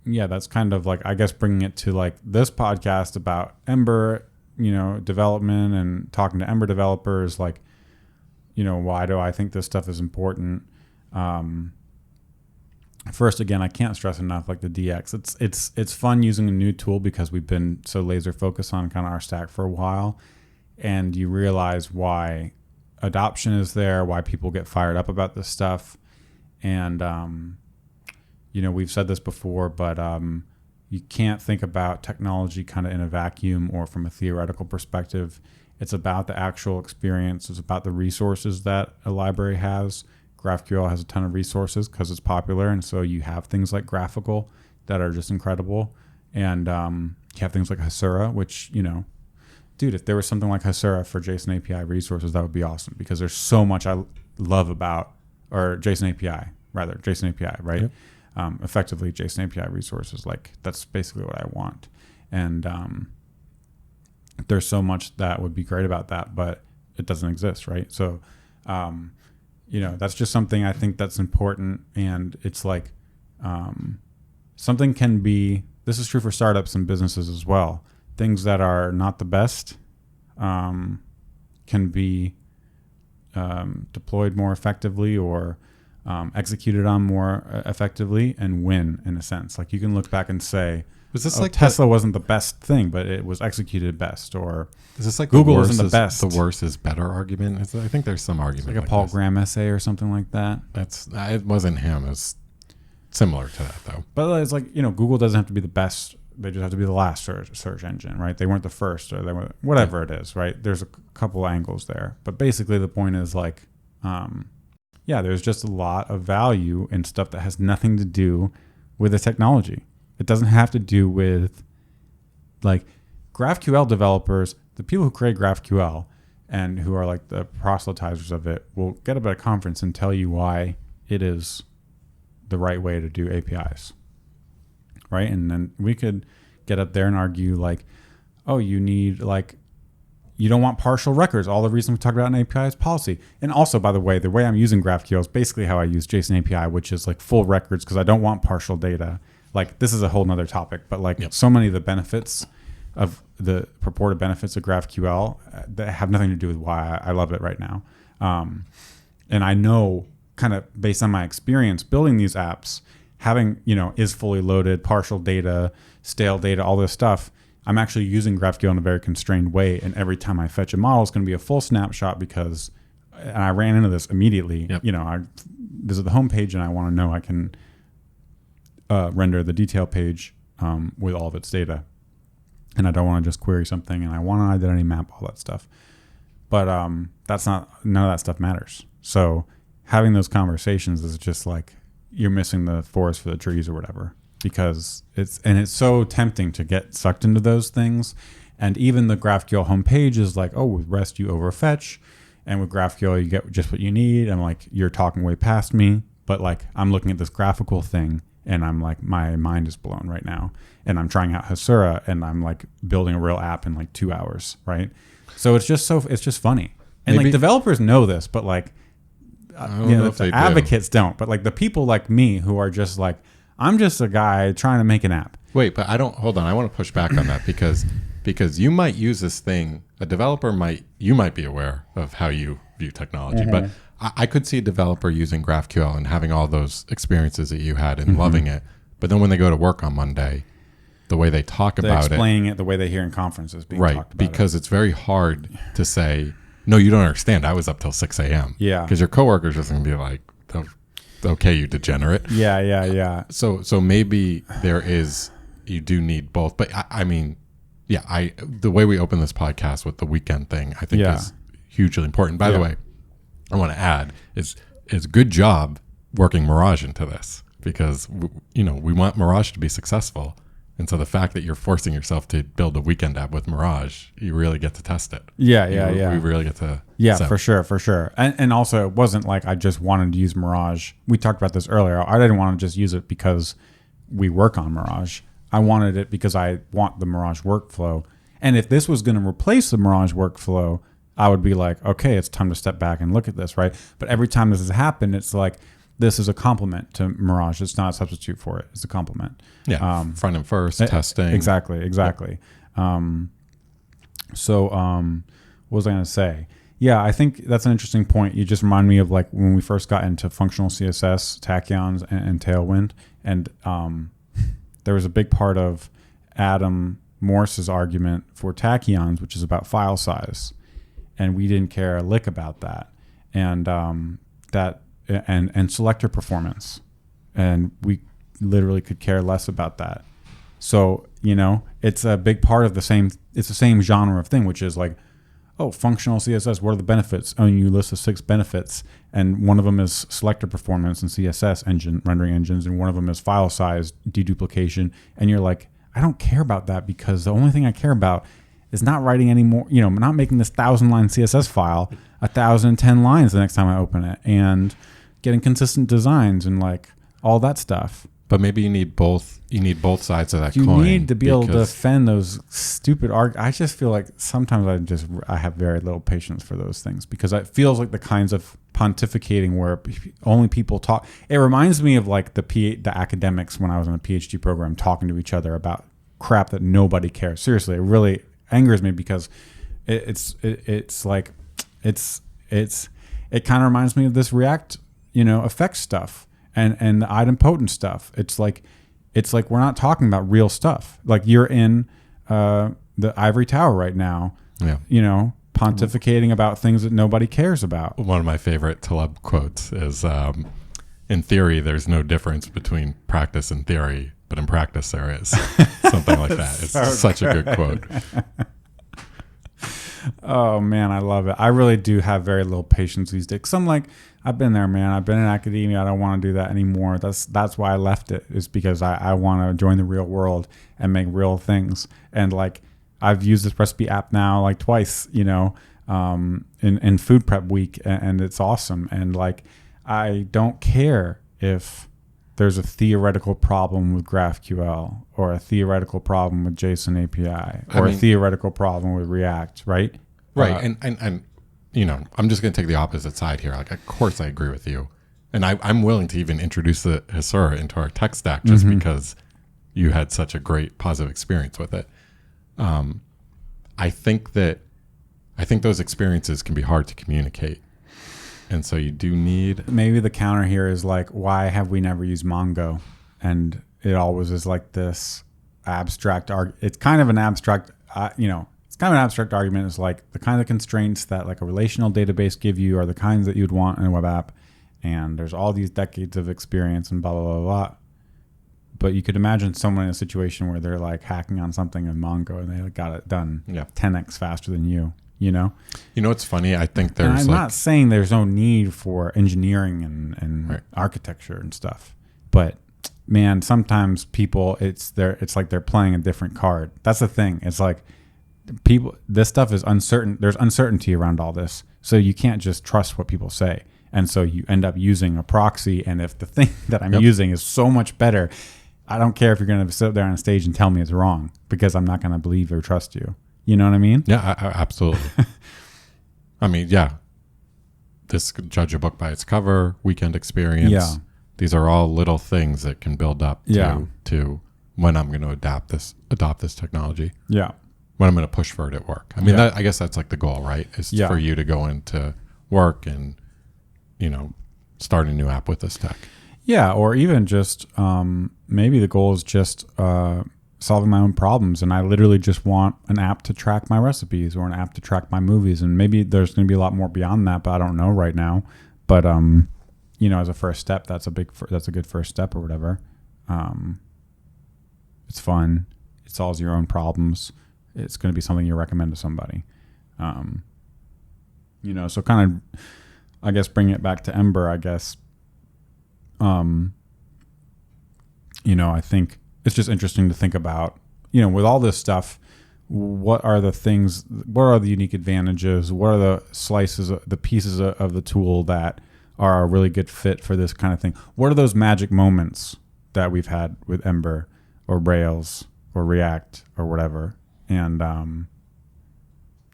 yeah, that's kind of like, I guess, bringing it to like this podcast about Ember, development and talking to Ember developers, like, why do I think this stuff is important? First, again, I can't stress enough, like the DX. It's fun using a new tool because we've been so laser focused on kind of our stack for a while, and you realize why adoption is there, why people get fired up about this stuff, and we've said this before, but you can't think about technology kind of in a vacuum or from a theoretical perspective. It's about the actual experience. It's about the resources that a library has. GraphQL has a ton of resources because it's popular, and so you have things like graphical that are just incredible, and you have things like Hasura, which, dude, if there was something like Hasura for JSON API resources, that would be awesome because there's so much I love about, or JSON API, right? Yep. Effectively JSON API resources, like that's basically what I want. And there's so much that would be great about that, but it doesn't exist, right? So, that's just something I think that's important. And it's like something can be, this is true for startups and businesses as well. Things that are not the best can be deployed more effectively or executed on more effectively and win in a sense. Like you can look back and say, was this like Tesla wasn't the best thing, but it was executed best, or is this like Google wasn't the best? The worse is better argument. I think there's some argument like a Paul Graham essay or something like that. It wasn't him. It was similar to that though. But it's like, Google doesn't have to be the best. They just have to be the last search engine, right? They weren't the first, or they were whatever it is, right? There's a couple angles there, but basically the point is like, there's just a lot of value in stuff that has nothing to do with the technology. It doesn't have to do with like GraphQL developers, the people who create GraphQL and who are like the proselytizers of it will get up at a conference and tell you why it is the right way to do APIs, right? And then we could get up there and argue like, oh, you need like, you don't want partial records. All the reason we talked about an API is policy. And also, by the way I'm using GraphQL is basically how I use JSON API, which is like full records because I don't want partial data. Like this is a whole nother topic, but like so many of the benefits of the purported benefits of GraphQL that have nothing to do with why I love it right now. And I know kind of based on my experience building these apps, having, is fully loaded, partial data, stale data, all this stuff, I'm actually using GraphQL in a very constrained way. And every time I fetch a model, it's going to be a full snapshot because, and I ran into this immediately, I visit the home page and I want to know I can render the detail page with all of its data. And I don't want to just query something and I want an identity map, all that stuff. But none of that stuff matters. So having those conversations is just like you're missing the forest for the trees or whatever, because it's so tempting to get sucked into those things. And even the GraphQL homepage is like, oh, with REST you overfetch, and with GraphQL you get just what you need. I'm like, you're talking way past me, but like I'm looking at this graphical thing and I'm like, my mind is blown right now. And I'm trying out Hasura and I'm like building a real app in like 2 hours, right? So it's just funny. And like developers know this, but like the advocates don't. But like the people like me who are just like, I'm just a guy trying to make an app. Wait, but hold on. I want to push back on that because you might use this thing. A developer you might be aware of how you view technology, but I could see a developer using GraphQL and having all those experiences that you had and loving it. But then when they go to work on Monday, the way they talk about it, explaining it the way they hear in conferences being talked about, because it's very hard to say, no, you don't understand. I was up till 6 a.m. Yeah. Because your coworkers are just going to be like, okay, you degenerate. Yeah. So maybe you do need both. But I mean, the way we open this podcast with the weekend thing, I think is hugely important. By the way, I want to add is good job working Mirage into this, because we want Mirage to be successful, And so the fact that you're forcing yourself to build a weekend app with Mirage, you really get to test it. Yeah. We really get to. Yeah, for sure. And also, it wasn't like I just wanted to use Mirage. We talked about this earlier. I didn't want to just use it because we work on Mirage. I wanted it because I want the Mirage workflow. And if this was going to replace the Mirage workflow, I would be like, okay, it's time to step back and look at this, right? But every time this has happened, it's like, this is a complement to Mirage. It's not a substitute for it. It's a complement. Yeah, front and first, testing. Exactly. Yep. What was I going to say? Yeah, I think that's an interesting point. You just remind me of like when we first got into functional CSS, tachyons, and Tailwind. And there was a big part of Adam Morse's argument for tachyons, which is about file size. And we didn't care a lick about that. And and selector performance. And we literally could care less about that. So, it's a big part of the same genre of thing, which is like, oh, functional CSS, what are the benefits? Oh, you list the 6 benefits, and one of them is selector performance and CSS engine rendering engines, and one of them is file size deduplication. And you're like, I don't care about that because the only thing I care about is not writing any more, not making this 1,000-line CSS file 1,010 lines the next time I open it, and getting consistent designs and like all that stuff. But maybe you need both. You need both sides of that coin. You need to be able to defend those stupid I just feel like sometimes I have very little patience for those things because it feels like the kinds of pontificating where only people talk. It reminds me of like the academics when I was in a PhD program talking to each other about crap that nobody cares. Seriously, it really angers me because it kind of reminds me of this React, effect stuff and the idempotent stuff. It's like we're not talking about real stuff. Like you're in the ivory tower right now, pontificating about things that nobody cares about. One of my favorite Taleb quotes is, in theory, there's no difference between practice and theory, but in practice there is. Something like that. It's such a good quote. Oh man, I love it. I really do have very little patience these days. 'Cause I'm like, I've been there, man. I've been in academia. I don't want to do that anymore. That's why I left it, is because I want to join the real world and make real things. And like, I've used this recipe app now like twice, in food prep week, and it's awesome. And like, I don't care if there's a theoretical problem with GraphQL or a theoretical problem with JSON API or a theoretical problem with React, right? Right. And I'm just going to take the opposite side here. Like, of course I agree with you. And I'm willing to even introduce the Hasura into our tech stack just because you had such a great positive experience with it. I think those experiences can be hard to communicate. And so you do need... Maybe the counter here is like, why have we never used Mongo? And it always is like this abstract... It's kind of an abstract... it's kind of an abstract argument. It's like the kind of constraints that like a relational database give you are the kinds that you'd want in a web app. And there's all these decades of experience and blah, blah, blah, blah. But you could imagine someone in a situation where they're like hacking on something in Mongo and they got it done 10x faster than you. It's funny. I think there's... And I'm not saying there's no need for engineering and architecture and stuff, but man, sometimes people, it's like they're playing a different card. That's the thing. It's like this stuff is uncertain. There's uncertainty around all this, so you can't just trust what people say. And so you end up using a proxy. And if the thing that I'm using is so much better, I don't care if you're going to sit there on stage and tell me it's wrong, because I'm not going to believe or trust you. You know what I mean? Yeah, absolutely. I mean, this could judge a book by its cover, weekend experience. Yeah. These are all little things that can build up to when I'm going to adopt this technology. Yeah. When I'm going to push for it at work. I mean, I guess that's like the goal, right? Is for you to go into work and, start a new app with this tech. Yeah. Or even just maybe the goal is just solving my own problems, and I literally just want an app to track my recipes or an app to track my movies, and maybe there's going to be a lot more beyond that, but I don't know right now. But as a first step, that's a good first step or whatever. It's fun. It solves your own problems. It's going to be something you recommend to somebody. So kind of, I guess, bring it back to Ember. I guess, I think it's just interesting to think about, with all this stuff, what are the things, what are the unique advantages, what are the slices, the pieces of the tool that are a really good fit for this kind of thing? What are those magic moments that we've had with Ember or Rails or React or whatever? And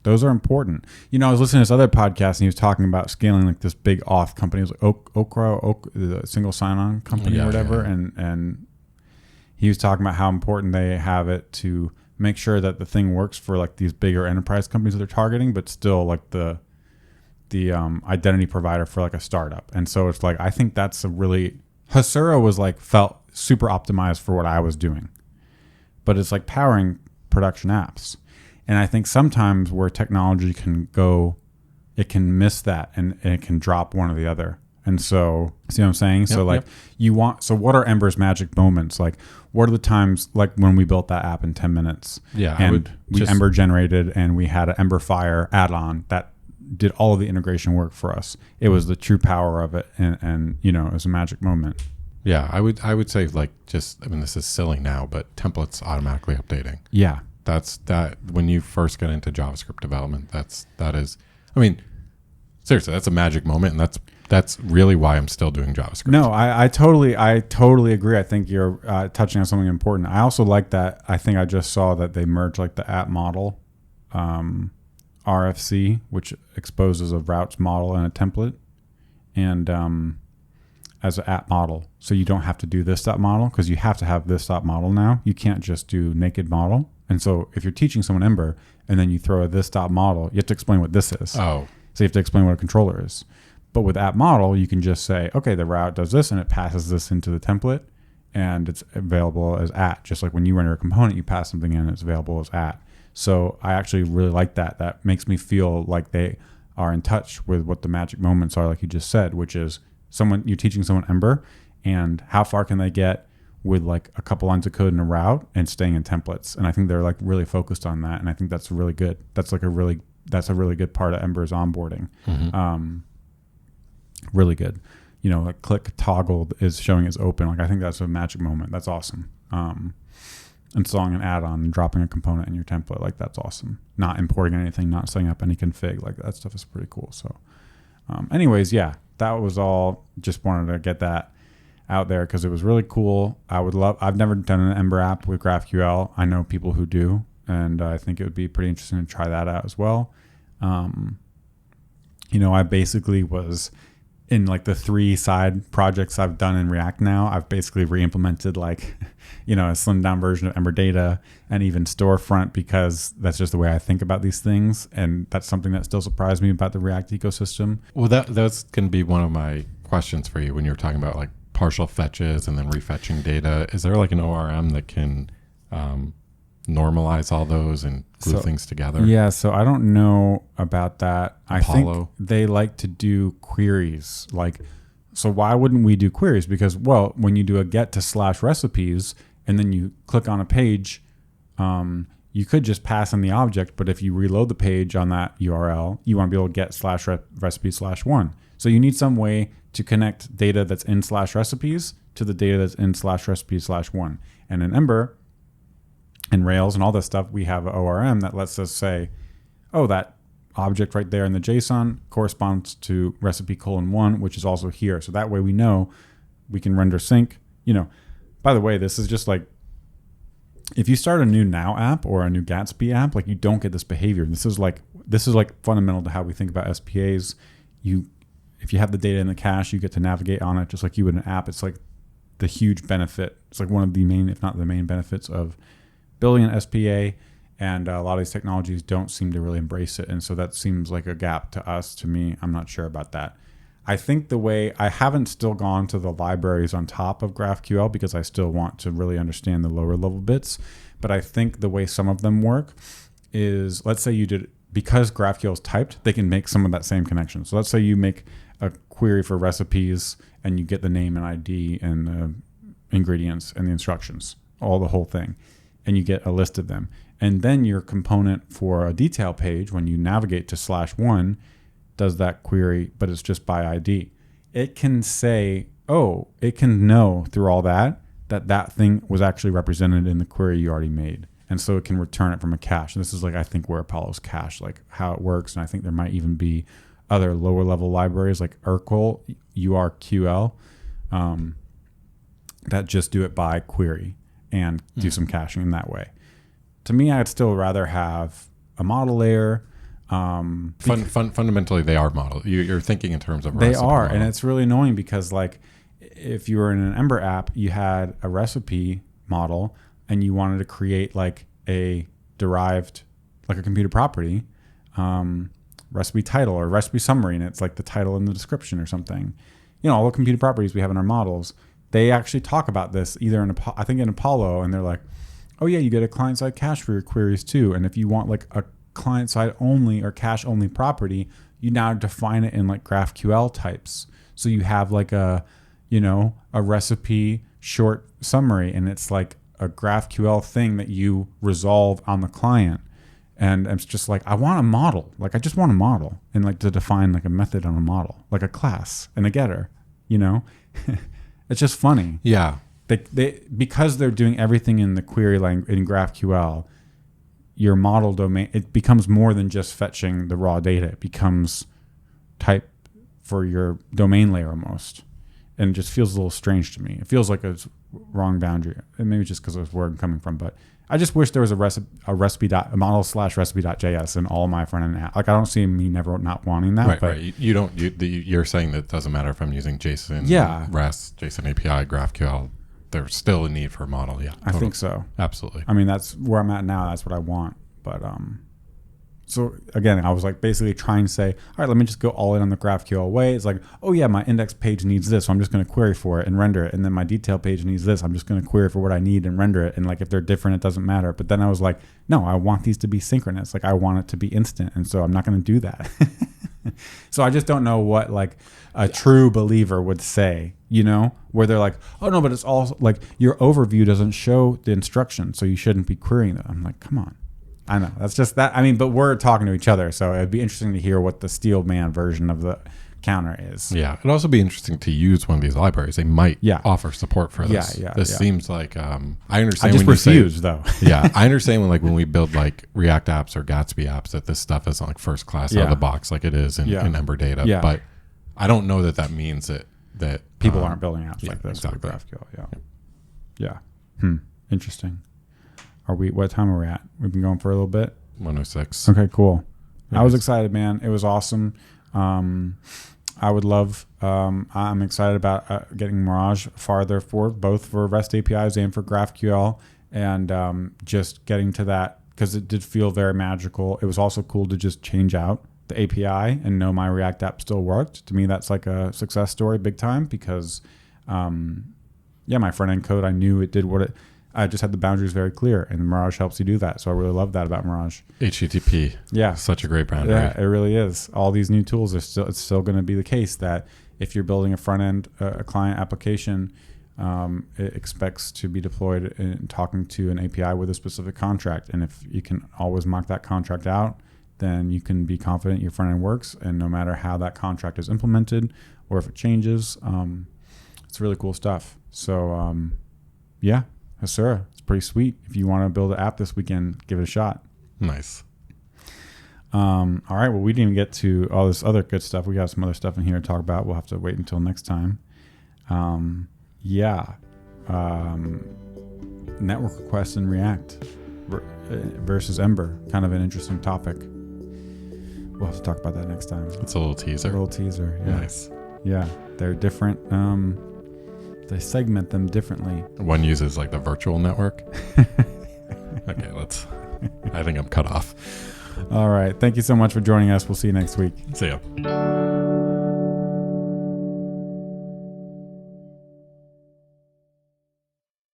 those are important. I was listening to this other podcast and he was talking about scaling like this big auth company. It was like Okra, the single sign-on company or whatever. Yeah. And he was talking about how important they have it to make sure that the thing works for like these bigger enterprise companies that they're targeting, but still like the identity provider for like a startup. And so it's like, I think that's Hasura was like, felt super optimized for what I was doing, but it's like powering production apps. And I think sometimes where technology can go, it can miss that and it can drop one or the other. And so, see what I'm saying? Yep, so what are Ember's magic moments? Like, what are the times like when we built that app in 10 minutes? Yeah. And we Ember generated and we had an Ember Fire add-on that did all of the integration work for us. It was the true power of it. And it was a magic moment. Yeah. I would say like this is silly now, but templates automatically updating. Yeah. That when you first get into JavaScript development, that is, seriously, that's a magic moment. And that's really why I'm still doing JavaScript. No, I totally agree. I think you're touching on something important. I also like that. I think I just saw that they merged like the app model, RFC, which exposes a routes model and a template, and as an app model. So you don't have to do this dot model because you have to have this dot model now. You can't just do naked model. And so if you're teaching someone Ember and then you throw a this dot model, you have to explain what this is. Oh. So you have to explain what a controller is. But with app model, you can just say, okay, the route does this and it passes this into the template and it's available as at. Just like when you render a component, you pass something in and it's available as at. So I actually really like that. That makes me feel like they are in touch with what the magic moments are, like you just said, which is you're teaching someone Ember and how far can they get with like a couple lines of code in a route and staying in templates. And I think they're like really focused on that. And I think that's really good. That's a really good part of Ember's onboarding. Mm-hmm. Really good. Like click toggle is showing is open. Like I think that's a magic moment. That's awesome. Installing an add-on and dropping a component in your template. Like that's awesome. Not importing anything, not setting up any config. Like that stuff is pretty cool. So anyways, yeah, that was all. Just wanted to get that out there because it was really cool. I've never done an Ember app with GraphQL. I know people who do, and I think it would be pretty interesting to try that out as well. I basically was in like the 3 side projects I've done in React now. I've basically re-implemented like, a slimmed down version of Ember Data and even Storefront because that's just the way I think about these things. And that's something that still surprised me about the React ecosystem. Well, that's going to be one of my questions for you when you're talking about like partial fetches and then refetching data. Is there like an ORM that can normalize all those and glue things together? Yeah, so I don't know about that. I think they like to do queries. So why wouldn't we do queries? Because, when you do a get to /recipes and then you click on a page, you could just pass in the object, but if you reload the page on that URL, you want to be able to get /recipe/1. So you need some way to connect data that's in /recipes to the data that's in /recipe/1. And in Ember and Rails and all this stuff, we have an ORM that lets us say, that object right there in the JSON corresponds to recipe:1, which is also here. So that way we know we can render sync. By the way, this is just like, if you start a new Now app or a new Gatsby app, like you don't get this behavior. This is like fundamental to how we think about SPAs. If you have the data in the cache, you get to navigate on it just like you would an app. It's like the huge benefit. It's like one of the main, if not the main benefits of building an SPA. And a lot of these technologies don't seem to really embrace it. And so that seems like a gap to me. I'm not sure about that. I think I haven't still gone to the libraries on top of GraphQL because I still want to really understand the lower level bits. But I think the way some of them work is, let's say because GraphQL is typed, they can make some of that same connection. So let's say you make a query for recipes and you get the name and ID and the ingredients and the instructions, the whole thing, and you get a list of them. And then your component for a detail page, when you navigate to /1, does that query, but it's just by ID. It can say, it can know through all that that thing was actually represented in the query you already made. And so it can return it from a cache. And this is like, I think, where Apollo's cache, like how it works. And I think there might even be other lower level libraries like Urql, URQL, that just do it by query and do some caching in that way. To me, I'd still rather have a model layer. Fundamentally, they are model. You're thinking in terms of they are, model. and it's really annoying because like if you were in an Ember app, you had a recipe model and you wanted to create like a derived, like a computer property, recipe title or recipe summary, and it's like the title and the description or something. You know, all the computer properties we have in our models, they actually talk about this either in I think in Apollo, and they're like, oh yeah, you get a client-side cache for your queries too. And if you want like a client-side only or cache-only property, you now define it in like GraphQL types. So you have like a, you know, a recipe short summary, and it's like a GraphQL thing that you resolve on the client. And it's just like, I want a model. Like I just want a model, and like to define like a method on a model, like a class and a getter, you know. It's just funny. Yeah. They because they're doing everything in the query language in GraphQL, your model domain, it becomes more than just fetching the raw data. It becomes type for your domain layer almost. And it just feels a little strange to me. It feels like a wrong boundary. And maybe just because of where I'm coming from, but I just wish there was a model/recipe.js in all my front end apps. Like I don't see me never not wanting that. Right, but right. You're saying that it doesn't matter if I'm using JSON, REST, JSON API, GraphQL. There's still a need for a model. Yeah, I think so. Absolutely. I mean, that's where I'm at now. That's what I want. But so again, I was like basically trying to say, all right, let me just go all in on the GraphQL way. It's like, oh yeah, my index page needs this, so I'm just going to query for it and render it. And then my detail page needs this. I'm just going to query for what I need and render it. And like if they're different, it doesn't matter. But then I was like, no, I want these to be synchronous. Like I want it to be instant, and so I'm not going to do that. So I just don't know what like a true believer would say, you know, where they're like, oh no, but it's all like your overview doesn't show the instructions, so you shouldn't be querying them. I'm like, come on. I know that's just that. I mean, but we're talking to each other, so it'd be interesting to hear what the Steelman version of the counter is. Yeah, it'd also be interesting to use one of these libraries. They might offer support for this. This seems like I understand. I just refuse though. Yeah, I understand when we build like React apps or Gatsby apps that this stuff isn't like first class out of the box like it is in Ember data. Yeah. But I don't know that means that people aren't building apps like this with GraphQL. Yeah. Interesting. What time are we at? We've been going for a little bit. 106. Okay, cool. Yes. I was excited, man. It was awesome. I would love, I'm excited about getting Mirage farther forward, both for REST APIs and for GraphQL, and just getting to that because it did feel very magical. It was also cool to just change out the API and know my React app still worked. To me, that's like a success story big time because, my front end code, I knew it did what it. I just had the boundaries very clear, and Mirage helps you do that. So I really love that about Mirage. HTTP. Yeah. Such a great boundary. Yeah, it really is. All these new tools it's still going to be the case that if you're building a front end, a client application, it expects to be deployed in talking to an API with a specific contract. And if you can always mock that contract out, then you can be confident your front end works. And no matter how that contract is implemented or if it changes, it's really cool stuff. So, Hasura, it's pretty sweet. If you want to build an app this weekend, give it a shot. Nice. All right. Well, we didn't even get to all this other good stuff. We got some other stuff in here to talk about. We'll have to wait until next time. Network requests in React versus Ember. Kind of an interesting topic. We'll have to talk about that next time. It's a little teaser. Yeah. Nice. Yeah. They're different. They segment them differently. One uses like the virtual network. Okay, I think I'm cut off. All right. Thank you so much for joining us. We'll see you next week. See ya.